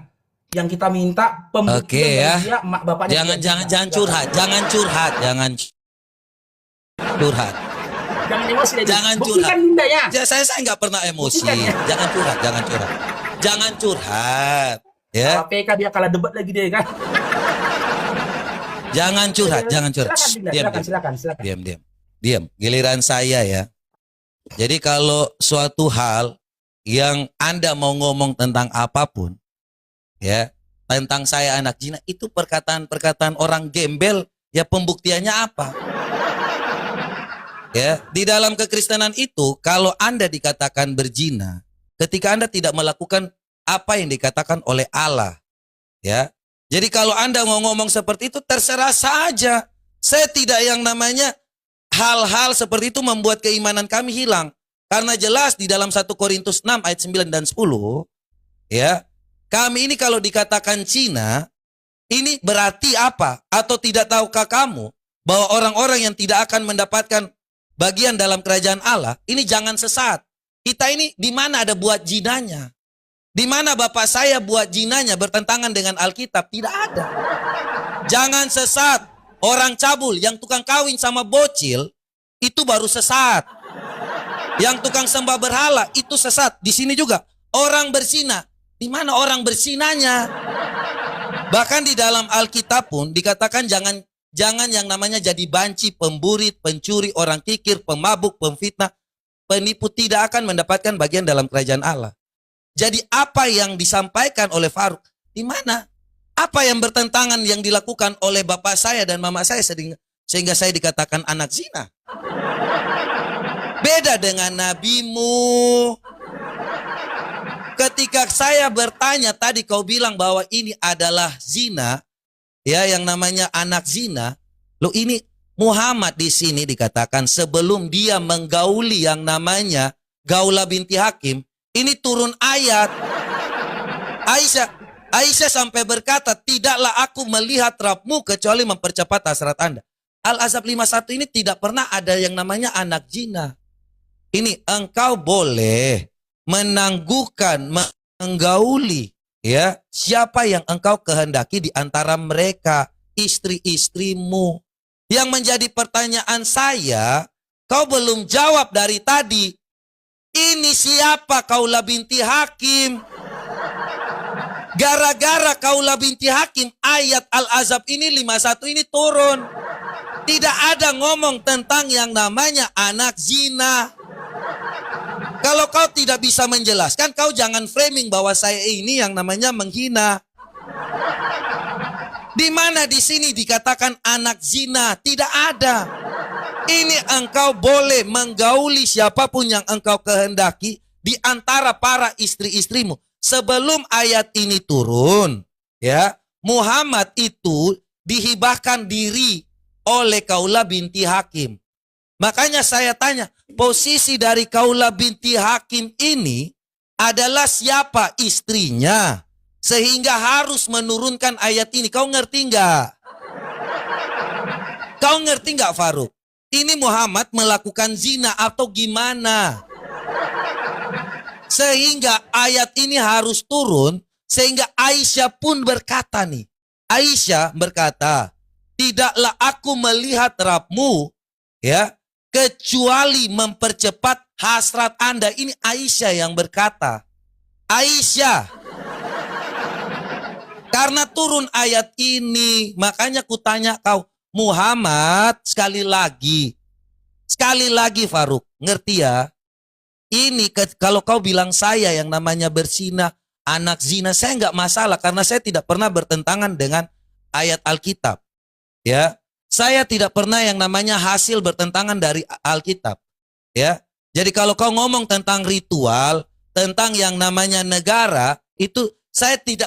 Yang kita minta pembuktian ya. dari dia, mak bapaknya. Jangan curhat, jangan curhat. Jangan emosi deh. Jangan Buktikan curhat. lindanya. Ya, saya nggak pernah emosi. Buktikan ya. Jangan curhat. Jangan curhat. Ya. Kalau PK dia kalah debat lagi dia kan. Jangan curhat. Silakan. Diam. Giliran saya ya. Jadi kalau suatu hal yang Anda mau ngomong tentang apapun, ya, tentang saya anak zina, itu perkataan-perkataan orang gembel, ya pembuktiannya apa? Ya, di dalam kekristenan itu, kalau Anda dikatakan berzina, ketika Anda tidak melakukan apa yang dikatakan oleh Allah, ya. Jadi kalau Anda mau ngomong seperti itu, terserah saja. Saya tidak yang namanya hal-hal seperti itu membuat keimanan kami hilang. Karena jelas di dalam 1 Korintus 6 ayat 9 dan 10, ya, kami ini kalau dikatakan Cina, ini berarti apa? Atau tidak tahukah kamu bahwa orang-orang yang tidak akan mendapatkan bagian dalam kerajaan Allah, ini jangan sesat. Kita ini di mana ada buat jinanya? Di mana bapak saya buat jinanya bertentangan dengan Alkitab? Tidak ada. Jangan sesat. Orang cabul yang tukang kawin sama bocil, itu baru sesat. Yang tukang sembah berhala, itu sesat. Di sini juga. Orang berzina. Di mana orang berzinanya? Bahkan di dalam Alkitab pun dikatakan jangan yang namanya jadi banci, pemburit, pencuri, orang kikir, pemabuk, pemfitnah, penipu tidak akan mendapatkan bagian dalam kerajaan Allah. Jadi apa yang disampaikan oleh Faruk, di mana? Apa yang bertentangan yang dilakukan oleh bapak saya dan mama saya sehingga saya dikatakan anak zina? Beda dengan nabimu. Ketika saya bertanya tadi kau bilang bahwa ini adalah zina, ya yang namanya anak zina. Loh ini Muhammad di sini dikatakan sebelum dia menggauli yang namanya Gaulah binti Hakim, ini turun ayat. Aisyah sampai berkata, tidaklah aku melihat Rabbmu kecuali mempercepat hasrat Anda. Al-Azab 51 ini tidak pernah ada yang namanya anak zina. Ini engkau boleh menangguhkan, menggauli ya siapa yang engkau kehendaki di antara mereka, istri-istrimu. Yang menjadi pertanyaan saya, kau belum jawab dari tadi. Ini siapa Gaulah binti Hakim? Gara-gara Gaulah binti Hakim, ayat Al-Azab ini 51 ini turun. Tidak ada ngomong tentang yang namanya anak zina. Kalau kau tidak bisa menjelaskan, kau jangan framing bahwa saya ini yang namanya menghina. Di mana di sini dikatakan anak zina? Tidak ada. Ini engkau boleh menggauli siapapun yang engkau kehendaki di antara para istri-istrimu. Sebelum ayat ini turun, ya, Muhammad itu dihibahkan diri oleh Gaulah binti Hakim. Makanya saya tanya, posisi dari Gaulah binti Hakim ini adalah siapa istrinya? Sehingga harus menurunkan ayat ini. Kau ngerti nggak? Kau ngerti nggak Faruk? Ini Muhammad melakukan zina atau gimana? Sehingga ayat ini harus turun. Sehingga Aisyah pun berkata nih. Aisyah berkata, tidaklah aku melihat Rabbmu, ya, kecuali mempercepat hasrat Anda. Ini Aisyah yang berkata. Aisyah. Karena turun ayat ini, makanya kutanya kau, Muhammad, sekali lagi Faruk, ngerti ya? Ini kalau kau bilang saya yang namanya berzina, anak zina, saya nggak masalah karena saya tidak pernah bertentangan dengan ayat Alkitab. Ya, saya tidak pernah yang namanya hasil bertentangan dari Alkitab. Ya, jadi kalau kau ngomong tentang ritual, tentang yang namanya negara, itu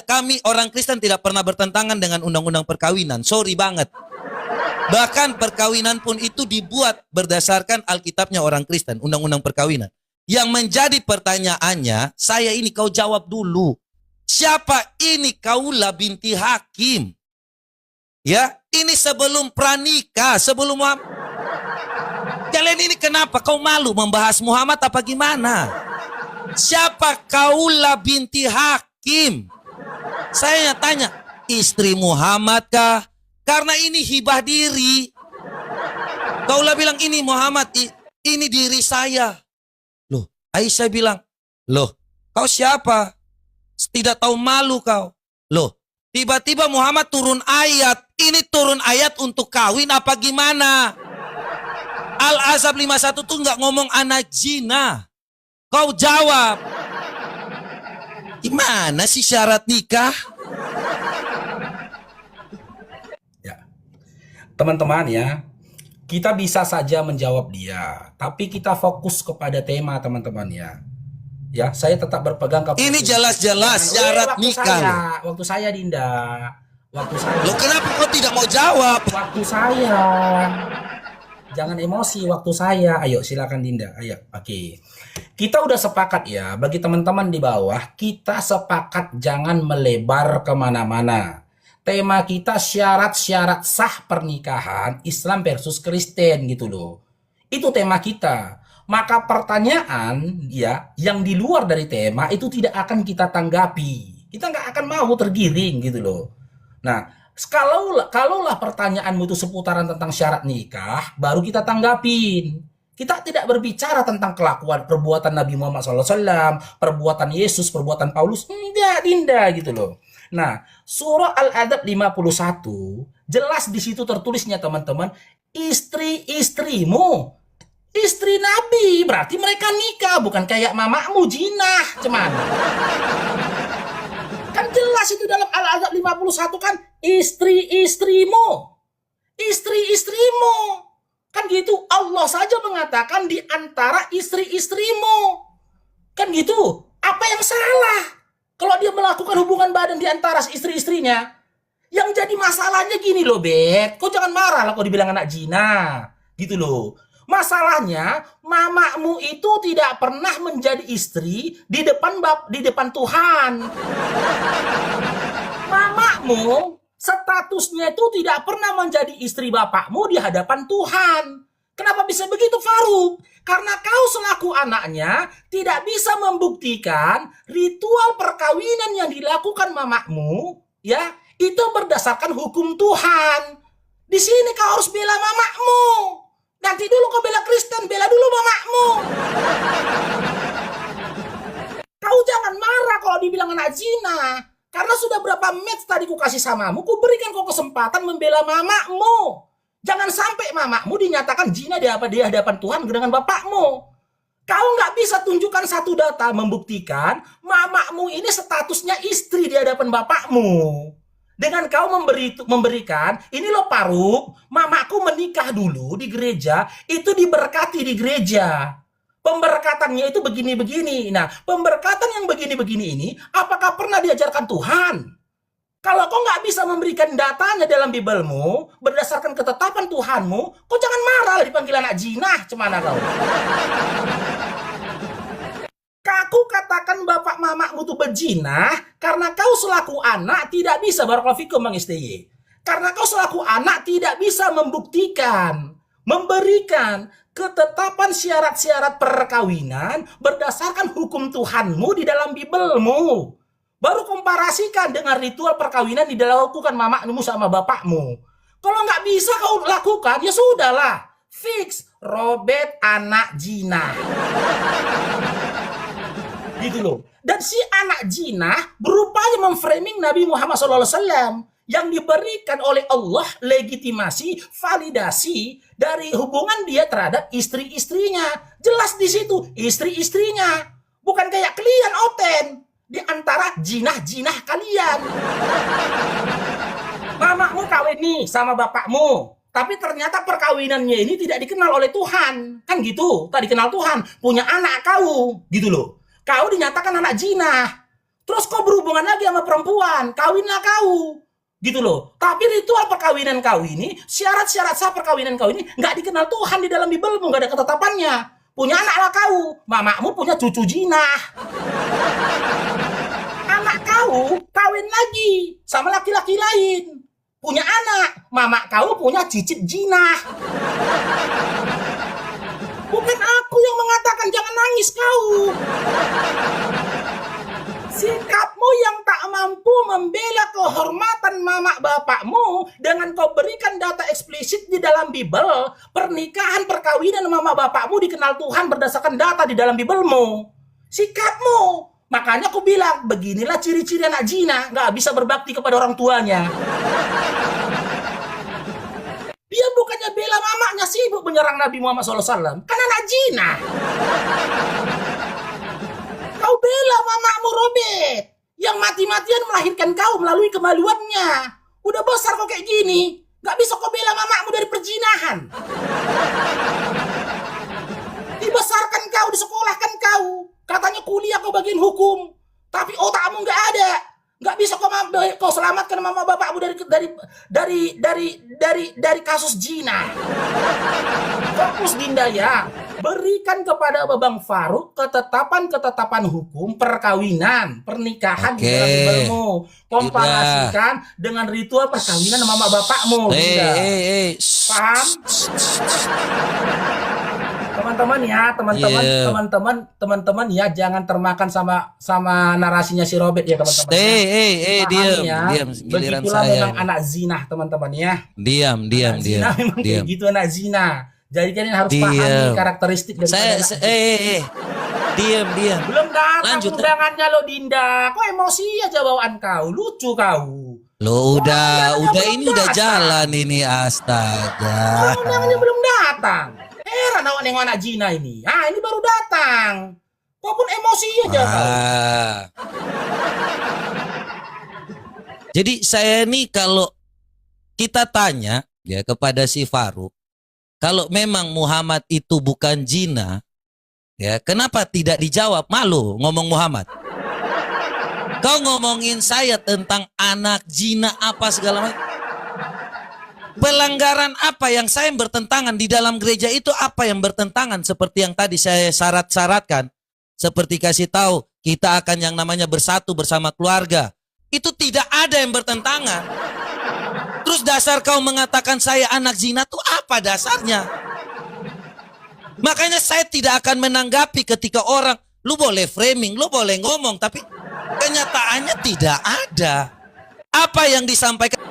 kami orang Kristen tidak pernah bertentangan dengan undang-undang perkawinan. Sorry banget. Bahkan perkawinan pun itu dibuat berdasarkan Alkitabnya orang Kristen, undang-undang perkawinan. Yang menjadi pertanyaannya, saya ini kau jawab dulu. Siapa ini Kaulah binti Hakim? Ya, ini sebelum pranikah, sebelum Muhammad. Kalian ini kenapa kau malu membahas Muhammad apa gimana? Siapa Kaulah binti Hakim? Saya tanya, istri Muhammad kah? Karena ini hibah diri. Kaulah bilang ini Muhammad, ini diri saya. Loh, Aisyah bilang, loh, kau siapa? Tidak tahu malu kau. Loh, tiba-tiba Muhammad turun ayat. Ini turun ayat untuk kawin apa gimana? Al-Ahzab 51 tuh nggak ngomong anak zina. Kau jawab. Gimana sih syarat nikah? Ya. Teman-teman ya, kita bisa saja menjawab dia, tapi kita fokus kepada tema teman-teman ya. Ya, saya tetap berpegang kepada Ini jelas-jelas syarat nikah. Waktu saya Dinda. Waktu saya. Loh, kenapa kau tidak mau jawab? Waktu saya. Jangan emosi waktu saya. Ayo silakan Dinda. Ayo. Oke. Kita udah sepakat ya. Bagi teman-teman di bawah, kita sepakat jangan melebar kemana-mana. Tema kita syarat-syarat sah pernikahan Islam versus Kristen gitu loh. Itu tema kita. Maka pertanyaan ya yang di luar dari tema itu tidak akan kita tanggapi. Kita nggak akan mau tergiring gitu loh. Nah, kalaulah pertanyaanmu itu seputaran tentang syarat nikah, baru kita tanggapin. Kita tidak berbicara tentang kelakuan perbuatan Nabi Muhammad SAW, perbuatan Yesus, perbuatan Paulus. Enggak, Dinda gitu loh. Nah, surah Al-Adab 51, jelas di situ tertulisnya teman-teman, istri-istrimu. Istri Nabi, berarti mereka nikah, bukan kayak mamakmu jinah, cuman. Kan jelas itu dalam Al-Adab 51 kan, istri-istrimu. Istri-istrimu. Kan gitu, Allah saja mengatakan di antara istri-istrimu. Kan gitu, apa yang salah? Kalau dia melakukan hubungan badan di antara istri-istrinya. Yang jadi masalahnya gini loh, Bet. Kau jangan marah lah kalau dibilang anak zina. Gitu loh. Masalahnya, mamamu itu tidak pernah menjadi istri di depan Tuhan. Mamamu statusnya itu tidak pernah menjadi istri bapakmu di hadapan Tuhan. Kenapa bisa begitu, Faruk? Karena kau selaku anaknya tidak bisa membuktikan ritual perkawinan yang dilakukan mamamu, ya, itu berdasarkan hukum Tuhan. Di sini kau harus bela mamamu. Nanti dulu kau bela Kristen, bela dulu mamamu. Kau jangan marah kalau dibilang anak zina. Karena sudah berapa match tadi ku kasih samamu, ku berikan kau kesempatan membela mamamu. Jangan sampai mamamu dinyatakan zina di hadapan Tuhan dengan bapakmu. Kau nggak bisa tunjukkan satu data membuktikan mamamu ini statusnya istri di hadapan bapakmu. Dengan kau memberikan, ini loh Faruk, mamaku menikah dulu di gereja, itu diberkati di gereja. Pemberkatannya itu begini-begini. Nah, pemberkatan yang begini-begini ini, apakah pernah diajarkan Tuhan? Kalau kau nggak bisa memberikan datanya dalam Bibelmu, berdasarkan ketetapan Tuhanmu, kau jangan marah dipanggil anak jinah, cemana kau. Aku katakan bapak mamamu tuh berzina karena kau selaku anak tidak bisa, barakallahu fikum Bang STY. Karena kau selaku anak tidak bisa membuktikan, memberikan ketetapan syarat-syarat perkawinan berdasarkan hukum Tuhanmu di dalam Bibelmu. Baru komparasikan dengan ritual perkawinan yang dilakukan mamamu sama bapakmu. Kalau nggak bisa kau lakukan, ya sudahlah. Fix, Robert anak zina. Gitu loh. Dan si anak zina berupaya memframing Nabi Muhammad SAW yang diberikan oleh Allah legitimasi, validasi dari hubungan dia terhadap istri-istrinya. Jelas di situ istri-istrinya. Bukan kayak kalian oten di antara jinah-jinah kalian. Mamamu kawin nih sama bapakmu. Tapi ternyata perkawinannya ini tidak dikenal oleh Tuhan. Kan gitu. Tak dikenal Tuhan. Punya anak kau. Gitu loh. Kau dinyatakan anak zina. Terus kau berhubungan lagi sama perempuan. Kawinlah kau. Gitu loh. Tapi ritual perkawinan kau ini, syarat-syarat sah perkawinan kau ini nggak dikenal Tuhan di dalam Bibelmu, nggak ada ketetapannya. Punya anaklah kau, mamakmu punya cucu jinah. Anak kau kawin lagi sama laki-laki lain. Punya anak, mamak kau punya cicit jinah. Bukan aku yang mengatakan jangan nangis kau. Sikapmu yang tak mampu membela kehormatan mamak bapakmu dengan kau berikan data eksplisit di dalam Bibel, pernikahan perkawinan mamak bapakmu dikenal Tuhan berdasarkan data di dalam Bibelmu. Sikapmu. Makanya aku bilang, beginilah ciri-ciri anak zina, nggak bisa berbakti kepada orang tuanya. Dia bukannya bela mamaknya, sibuk menyerang Nabi Muhammad SAW. Kan anak zina. Kau bela mamamu Robert, yang mati-matian melahirkan kau melalui kemaluannya. Udah besar kok kayak gini, gak bisa kau bela mamamu dari perzinahan. Dibesarkan kau, disekolahkan kau, katanya kuliah kau bagian hukum, tapi otakmu gak ada. Gak bisa kau selamatkan mama bapakmu dari kasus zina. Fokus Dinda ya. Berikan kepada Babang Faruk ketetapan hukum perkawinan, pernikahan di dalam Bibelmu. Komparasikan dengan ritual perkawinan mama bapakmu. Paham? Teman-teman ya, jangan termakan sama narasinya si Robert ya teman-teman. Diam. Giliran Begitulah saya. memang anak zina teman-teman ya. Diam. Memang kayak gitu anak zina. Jadi kalian harus pahami karakteristik dari Diam. Belum datang Lanjut. undangannya lo Dinda. Kok emosi aja bawaan kau, lucu kau. Lo udah belum ini udah datang. jalan ini, astaga. Undangannya belum datang. Heran awak nengok anak zina ini. Ini baru datang. Kau pun emosi aja kau. Jadi saya nih kalau kita tanya ya kepada si Faruk, kalau memang Muhammad itu bukan zina, ya kenapa tidak dijawab? Malu ngomong Muhammad. Kau ngomongin saya tentang anak zina apa segala macam. Pelanggaran apa yang saya bertentangan di dalam gereja itu, apa yang bertentangan seperti yang tadi saya syarat-syaratkan. Seperti kasih tahu kita akan yang namanya bersatu bersama keluarga. Itu tidak ada yang bertentangan. Terus dasar kau mengatakan saya anak zina tuh apa dasarnya? Makanya saya tidak akan menanggapi ketika orang, lu boleh framing, lu boleh ngomong, tapi kenyataannya tidak ada. Apa yang disampaikan?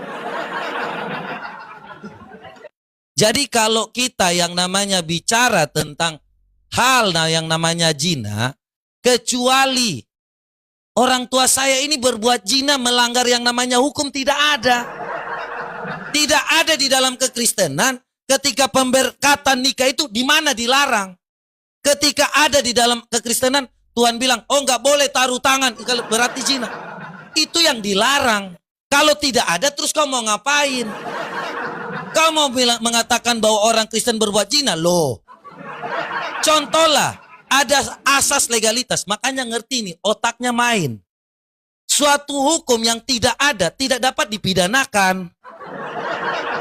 Jadi kalau kita yang namanya bicara tentang hal yang namanya zina, kecuali orang tua saya ini berbuat zina melanggar yang namanya hukum, tidak ada. Tidak ada di dalam kekristenan ketika pemberkatan nikah itu di mana dilarang. Ketika ada di dalam kekristenan, Tuhan bilang, oh nggak boleh taruh tangan, kalau berarti zina. Itu yang dilarang. Kalau tidak ada, terus kau mau ngapain? Kau mau mengatakan bahwa orang Kristen berbuat zina? Loh. Contohlah, ada asas legalitas. Makanya ngerti nih, otaknya main. Suatu hukum yang tidak ada, tidak dapat dipidanakan.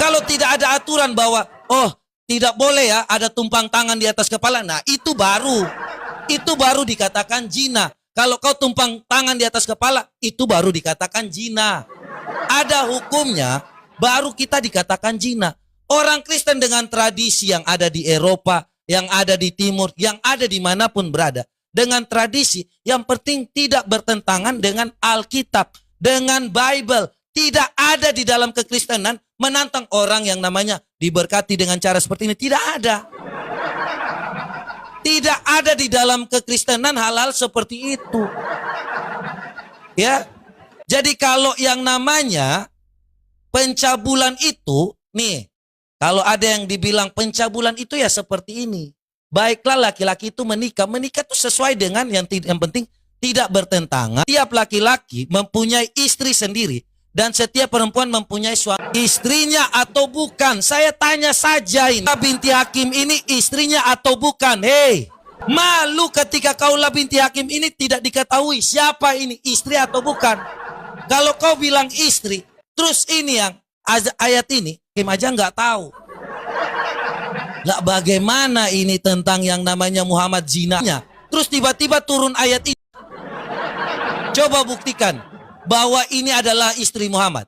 Kalau tidak ada aturan bahwa, oh tidak boleh ya ada tumpang tangan di atas kepala. Nah itu baru dikatakan zina. Kalau kau tumpang tangan di atas kepala, itu baru dikatakan zina. Ada hukumnya, baru kita dikatakan zina. Orang Kristen dengan tradisi yang ada di Eropa, yang ada di Timur, yang ada dimanapun berada, dengan tradisi yang penting tidak bertentangan dengan Alkitab, dengan Bible. Tidak ada di dalam kekristenan menantang orang yang namanya diberkati dengan cara seperti ini. Tidak ada. Tidak ada di dalam kekristenan hal-hal seperti itu. Ya. Jadi kalau yang namanya pencabulan itu, nih, kalau ada yang dibilang pencabulan itu ya seperti ini. Baiklah laki-laki itu menikah itu sesuai dengan yang penting tidak bertentangan. Tiap laki-laki mempunyai istri sendiri dan setiap perempuan mempunyai suami. Istrinya atau bukan? Saya tanya saja ini. Binti Hakim ini istrinya atau bukan? Hei, malu ketika Kaulah binti Hakim ini tidak diketahui siapa ini istri atau bukan. Kalau kau bilang istri, Terus ini yang ayat ini, Hakim aja nggak tahu. Lah bagaimana ini tentang yang namanya Muhammad zinanya? Terus tiba-tiba turun ayat ini. Coba buktikan bahwa ini adalah istri Muhammad.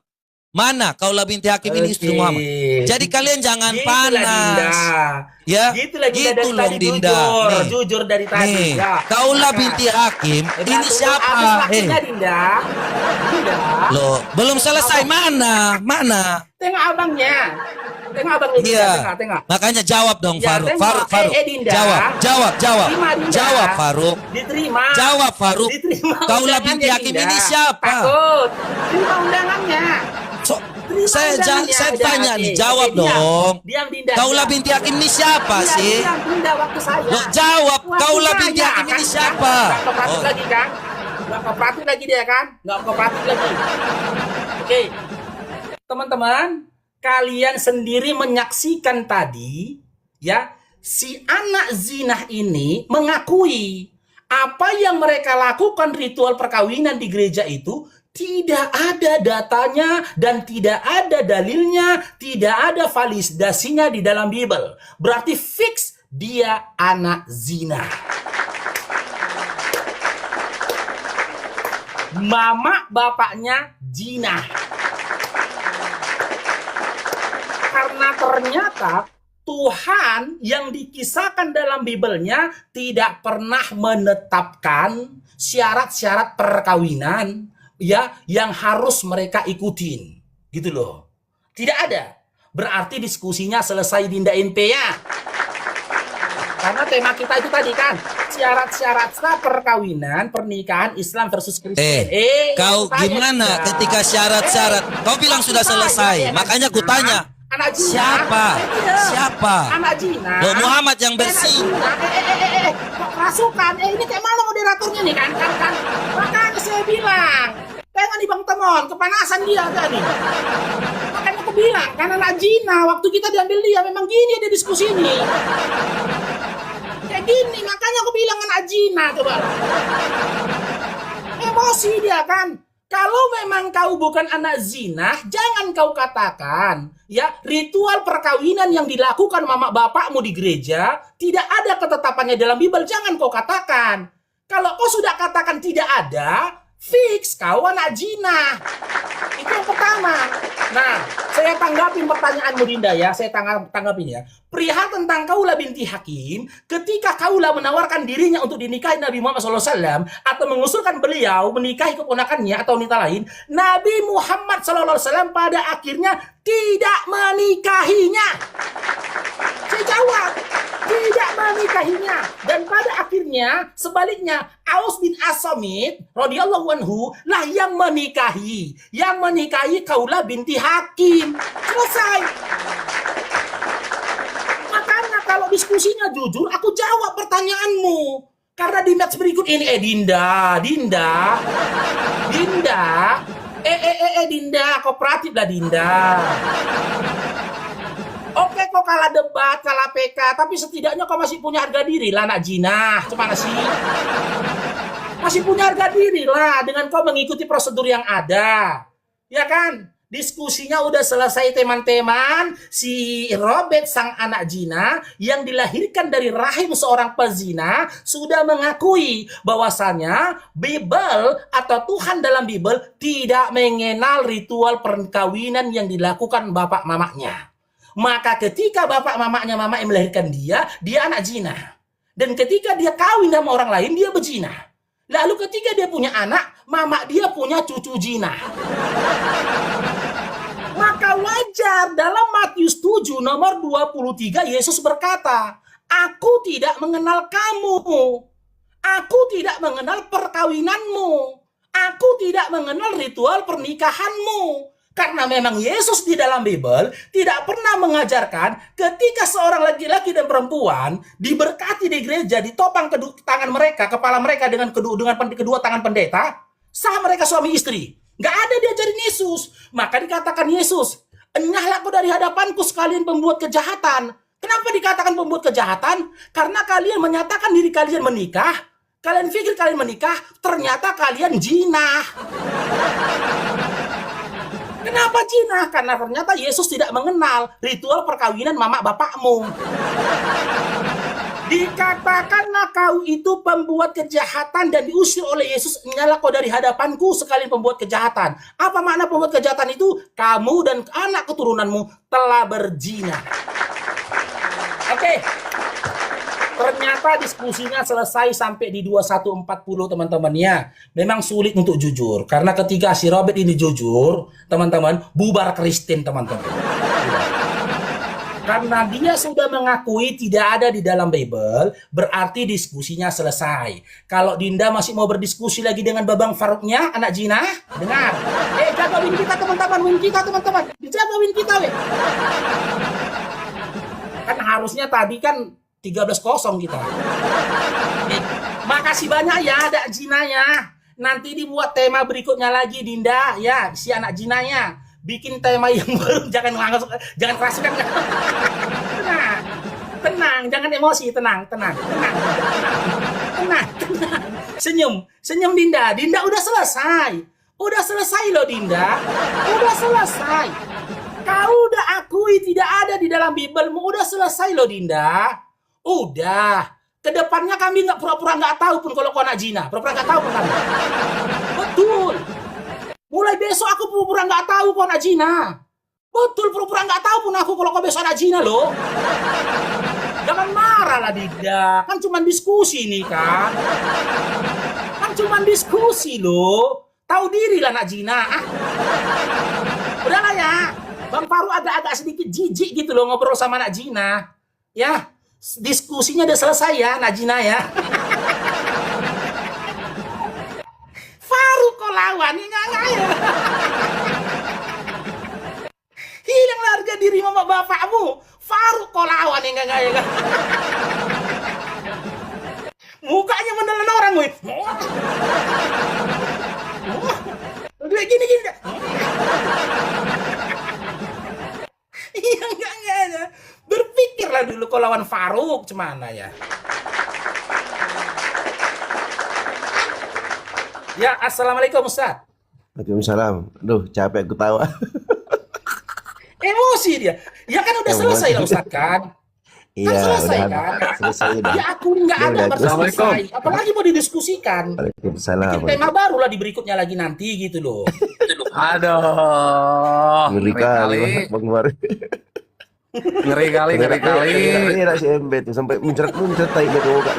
Mana Khawlah binti Hakim ini istri Muhammad? Jadi kalian jangan panas. Ya, Gitulah Dinda gitu dari loh tadi, Dinda. jujur dari tadi. Nih, Ya. Khawlah binti Hakim ini Habis siapa? waktunya Dinda. Dinda. Loh, belum selesai. Mana? Tengok abangnya. Tengok abangnya Dinda. Iya. Tengok. Makanya jawab dong Ya, Faruk. tengok. Faruk. Dinda. Jawab. Terima, Dinda. Jawab Faruk. Diterima. Jawab Faruk. Diterima Khawlah undangannya, binti Hakim Dinda. ini siapa? Takut. Terima undangannya. So, Terima saya undangannya. tanya Oke, nih, jawab diam. dong. Diam Dinda. Khawlah diam. binti Hakim ini siapa Diam, sih? diam, Dinda, waktu saya. Loh, jawab. Waktu Khawlah saya, binti Hakim ini kan? siapa? Nggak kooperatif Oh. lagi kan? Nggak kooperatif lagi dia kan? Nggak kooperatif lagi. Oke. Teman-teman, kalian sendiri menyaksikan tadi, ya, si anak zinah ini mengakui apa yang mereka lakukan ritual perkawinan di gereja itu tidak ada datanya dan tidak ada dalilnya, tidak ada validasinya di dalam Bible. Berarti fix dia anak zina. Mama bapaknya zina. Karena ternyata Tuhan yang dikisahkan dalam Bible-nya tidak pernah menetapkan syarat-syarat perkawinan ya yang harus mereka ikutin. Gitu loh. Tidak ada. Berarti diskusinya selesai Dinda NP ya. Karena tema kita itu tadi kan syarat-syarat sah perkawinan, pernikahan Islam versus Kristen. Kau itu saya gimana juga. ketika syarat-syarat? Kau bilang sudah selesai. Makanya ku tanya. Anak Zina. Siapa? Iya. Siapa? Anak Zina. Loh, Muhammad yang bersih. Anak Zina. Kok rasukan? Ini kayak mana moderatornya nih kan? Makanya saya bilang. Tengok nih Bang Temon, kepanasan dia tadi. Makanya aku bilang, kan anak Zina, waktu kita diambil dia, memang gini ada diskusi ini. Kayak gini, makanya aku bilang anak Zina, coba. Emosi dia kan. Kalau memang kau bukan anak zina, jangan kau katakan ya ritual perkawinan yang dilakukan mama bapakmu di gereja tidak ada ketetapannya dalam Bible. Jangan kau katakan. Kalau kau sudah katakan tidak ada, fix kau anak zina. Itu yang pertama. Nah, saya tanggapin pertanyaanmu Dinda ya. Saya tanggapin ya. Perihal tentang Khawlah binti Hakim, ketika Khawlah menawarkan dirinya untuk dinikahi Nabi Muhammad SAW atau mengusulkan beliau menikahi keponakannya atau wanita lain, Nabi Muhammad SAW pada akhirnya tidak menikahinya. Saya jawab, tidak menikahinya. Dan pada akhirnya sebaliknya Aus bin As-Samit radhiyallahu anhu lah yang menikahi Khawlah binti Hakim. Selesai. Makanya kalau diskusinya jujur, aku jawab pertanyaanmu. Karena di match berikut ini, Dinda, kooperatif lah Dinda. Oke, kok kalah debat, kalah PK, tapi setidaknya kau masih punya harga diri lah, anak jinah. Gimana sih? Masih punya harga diri lah dengan kau mengikuti prosedur yang ada. Ya kan? Diskusinya udah selesai teman-teman. Si Robert sang anak zina yang dilahirkan dari rahim seorang pezina sudah mengakui bahwasanya Bible atau Tuhan dalam Bible tidak mengenal ritual perkawinan yang dilakukan bapak mamanya. Maka ketika bapak mamanya melahirkan dia anak zina. Dan ketika dia kawin sama orang lain, dia berzina. Lalu ketika dia punya anak, mama dia punya cucu zina. Maka wajar dalam Matius 7 nomor 23 Yesus berkata, "Aku tidak mengenal kamu. Aku tidak mengenal perkawinanmu. Aku tidak mengenal ritual pernikahanmu." Karena memang Yesus di dalam Bible tidak pernah mengajarkan ketika seorang laki-laki dan perempuan diberkati di gereja, ditopang tangan mereka, kepala mereka dengan kedua tangan pendeta, sah mereka suami istri. Nggak ada diajarin Yesus. Maka dikatakan Yesus, "Enyahlah kau dari hadapanku sekalian pembuat kejahatan." Kenapa dikatakan pembuat kejahatan? Karena kalian menyatakan diri kalian menikah, kalian pikir kalian menikah, ternyata kalian zina. Kenapa zina? Karena ternyata Yesus tidak mengenal ritual perkawinan mama bapakmu. Dikatakanlah kau itu pembuat kejahatan dan diusir oleh Yesus, nyala kau dari hadapanku sekalian pembuat kejahatan. Apa makna pembuat kejahatan itu? Kamu dan anak keturunanmu telah berzina. Oke. Ternyata diskusinya selesai sampai di 21.40 teman-teman ya. Memang sulit untuk jujur. Karena ketika si Robert ini jujur, teman-teman, bubar Kristen teman-teman. Karena dia sudah mengakui tidak ada di dalam Bible, berarti diskusinya selesai. Kalau Dinda masih mau berdiskusi lagi dengan Babang Faruknya, anak zina, dengar. Jaga win kita teman-teman, win kita teman-teman. Dijaga win kita, weh. Kan harusnya tadi kan 13-0 kita. Makasih banyak ya ada jinanya. Nanti dibuat tema berikutnya lagi Dinda ya, si anak jinanya. Bikin tema yang baru, jangan kerasukan. Tenang, jangan emosi, tenang. Senyum Dinda. Dinda udah selesai. Udah selesai loh Dinda. Udah selesai. Kau udah akui tidak ada di dalam Biblemu. Udah selesai loh Dinda. Udah. Kedepannya kami nggak pura-pura nggak tahu pun kalau kau anak zina. Pura-pura nggak tahu pun kami. Betul. Mulai besok aku pura-pura nggak tahu kau anak zina. Betul, pura-pura nggak tahu pun aku kalau kau besok anak zina loh. Jangan marah lah Dinda. Kan cuma diskusi nih kan. Kan cuma diskusi loh. Tahu diri lah anak zina. Udahlah ya. Bang Faru agak-agak sedikit jijik gitu loh ngobrol sama anak zina. Ya. Diskusinya udah selesai ya, Najina ya. Faru kau lawan, enggak ya. Hilang harga diri mama bapakmu. Faru kau lawan, enggak ya. Mukanya menelan orang, weh. Gini. Iya enggak ya. Berpikirlah dulu kau lawan Faruk cemana ya. Ya, assalamualaikum Ustaz. Waalaikumsalam. Aduh, capek aku tawa. Emosi dia. Ya kan udah selesai lah Ustaz kan. Iya, Kan selesai udah kan. selesai udah. Ya aku nggak Ya ada udah, berselesai. Assalamualaikum. Apalagi mau didiskusikan. Waalaikumsalam. Bikin tema baru lah di berikutnya lagi nanti gitu loh. Aduh, Ngeri kali, Bang Mar. ngeri kali. Ini nak si Embet tuh sampai muncrat tai dia doga.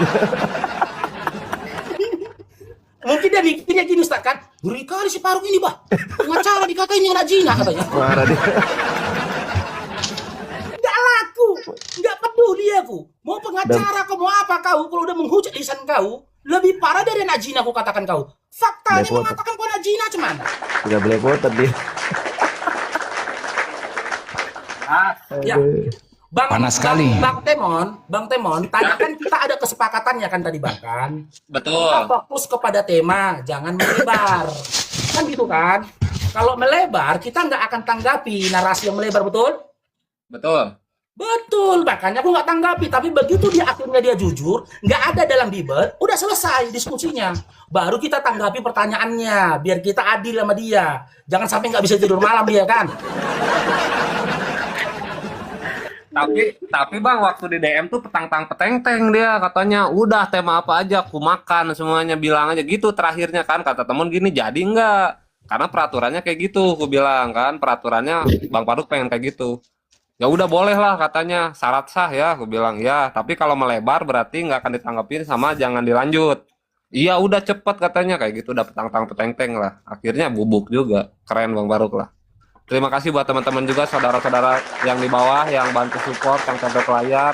Mungkin dia mikirnya gini Ustaz kan. Ngeri kali si Faruk ini bah. Pengacara dikatainnya anak zina katanya. Marah dia. Nggak laku, nggak peduli aku. Mau pengacara kau mau apa kau, kalau udah menghujat lisan kau, lebih parah dari anak zina aku katakan kau. Faktanya Lepo. mengatakan kau anak zina cuman. Tidak boleh kotor dia. Ya, Panas sekali. Bang Temon, tadi kan kita ada kesepakatannya kan tadi Bang kan. Kita Betul. fokus kepada tema, jangan melebar. Kan gitu kan? Kalau melebar, kita nggak akan tanggapi narasi yang melebar, betul? Betul, makanya aku nggak tanggapi. Tapi begitu dia akhirnya dia jujur, nggak ada dalam Bible, udah selesai diskusinya. Baru kita tanggapi pertanyaannya, biar kita adil sama dia. Jangan sampai nggak bisa tidur malam dia kan. Tapi Bang, waktu di DM tuh petang-peteng dia katanya, udah tema apa aja aku makan semuanya, bilang aja gitu terakhirnya kan, kata temen gini, jadi enggak? Karena peraturannya kayak gitu, aku bilang kan, peraturannya Bang Faruk pengen kayak gitu. Ya udah boleh lah katanya, syarat sah ya, aku bilang ya, tapi kalau melebar berarti nggak akan ditanggapin sama jangan dilanjut. Iya udah cepet katanya, kayak gitu, udah petang-peteng lah. Akhirnya bubuk juga, keren Bang Faruk lah. Terima kasih buat teman-teman juga, saudara-saudara yang di bawah, yang bantu support, yang sampai ke layar,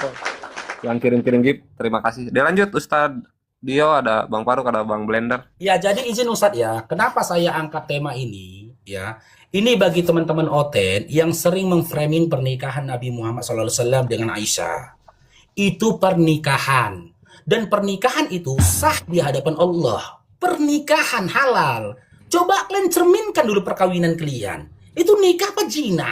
yang kirim-kirim gift. Terima kasih. Dilanjut Ustadz Dio, ada Bang Faruk, ada Bang Blender. Ya, jadi izin Ustadz ya, kenapa saya angkat tema ini ya? Ini bagi teman-teman Oten yang sering memframing pernikahan Nabi Muhammad SAW dengan Aisyah. Itu pernikahan. Dan pernikahan itu sah di hadapan Allah. Pernikahan halal. Coba kalian cerminkan dulu perkawinan kalian. Itu nikah apa zina?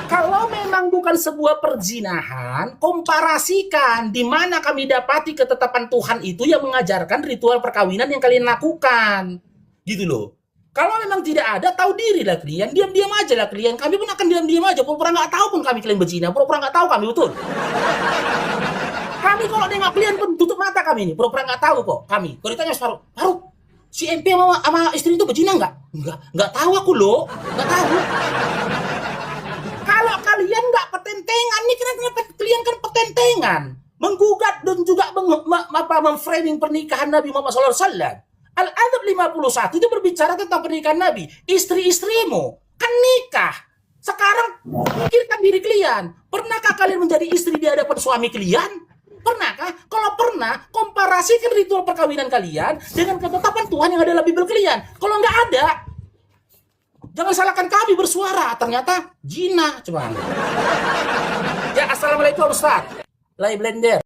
Kalau memang bukan sebuah perzinahan, komparasikan di mana kami dapati ketetapan Tuhan itu yang mengajarkan ritual perkawinan yang kalian lakukan. Gitu loh. Kalau memang tidak ada, tahu diri lah kalian, diam-diam aja lah kalian. Kami pun akan diam-diam aja, pura-pura nggak tahu pun kami kalian berzina, pura-pura nggak tahu kami betul. Kami kalau nengok kalian pun tutup mata kami ini, pura-pura nggak tahu kok kami. Kalau ditanya Faruk, si MP sama istri itu berzina nggak? Nggak tahu aku loh, nggak tahu. Kalau kalian nggak petentengan, nih kalian kan petentengan, menggugat dan juga memframing pernikahan Nabi Muhammad SAW. Al-Adab 51 itu berbicara tentang pernikahan Nabi. Istri-istrimu kan nikah. Sekarang pikirkan diri kalian. Pernahkah kalian menjadi istri di hadapan suami kalian? Pernahkah? Kalau pernah, komparasikan ritual perkawinan kalian dengan ketetapan Tuhan yang ada dalam Bible kalian. Kalau nggak ada, jangan salahkan kami bersuara. Ternyata zina. Coba. Ya, assalamualaikum Ustaz. Lay blender.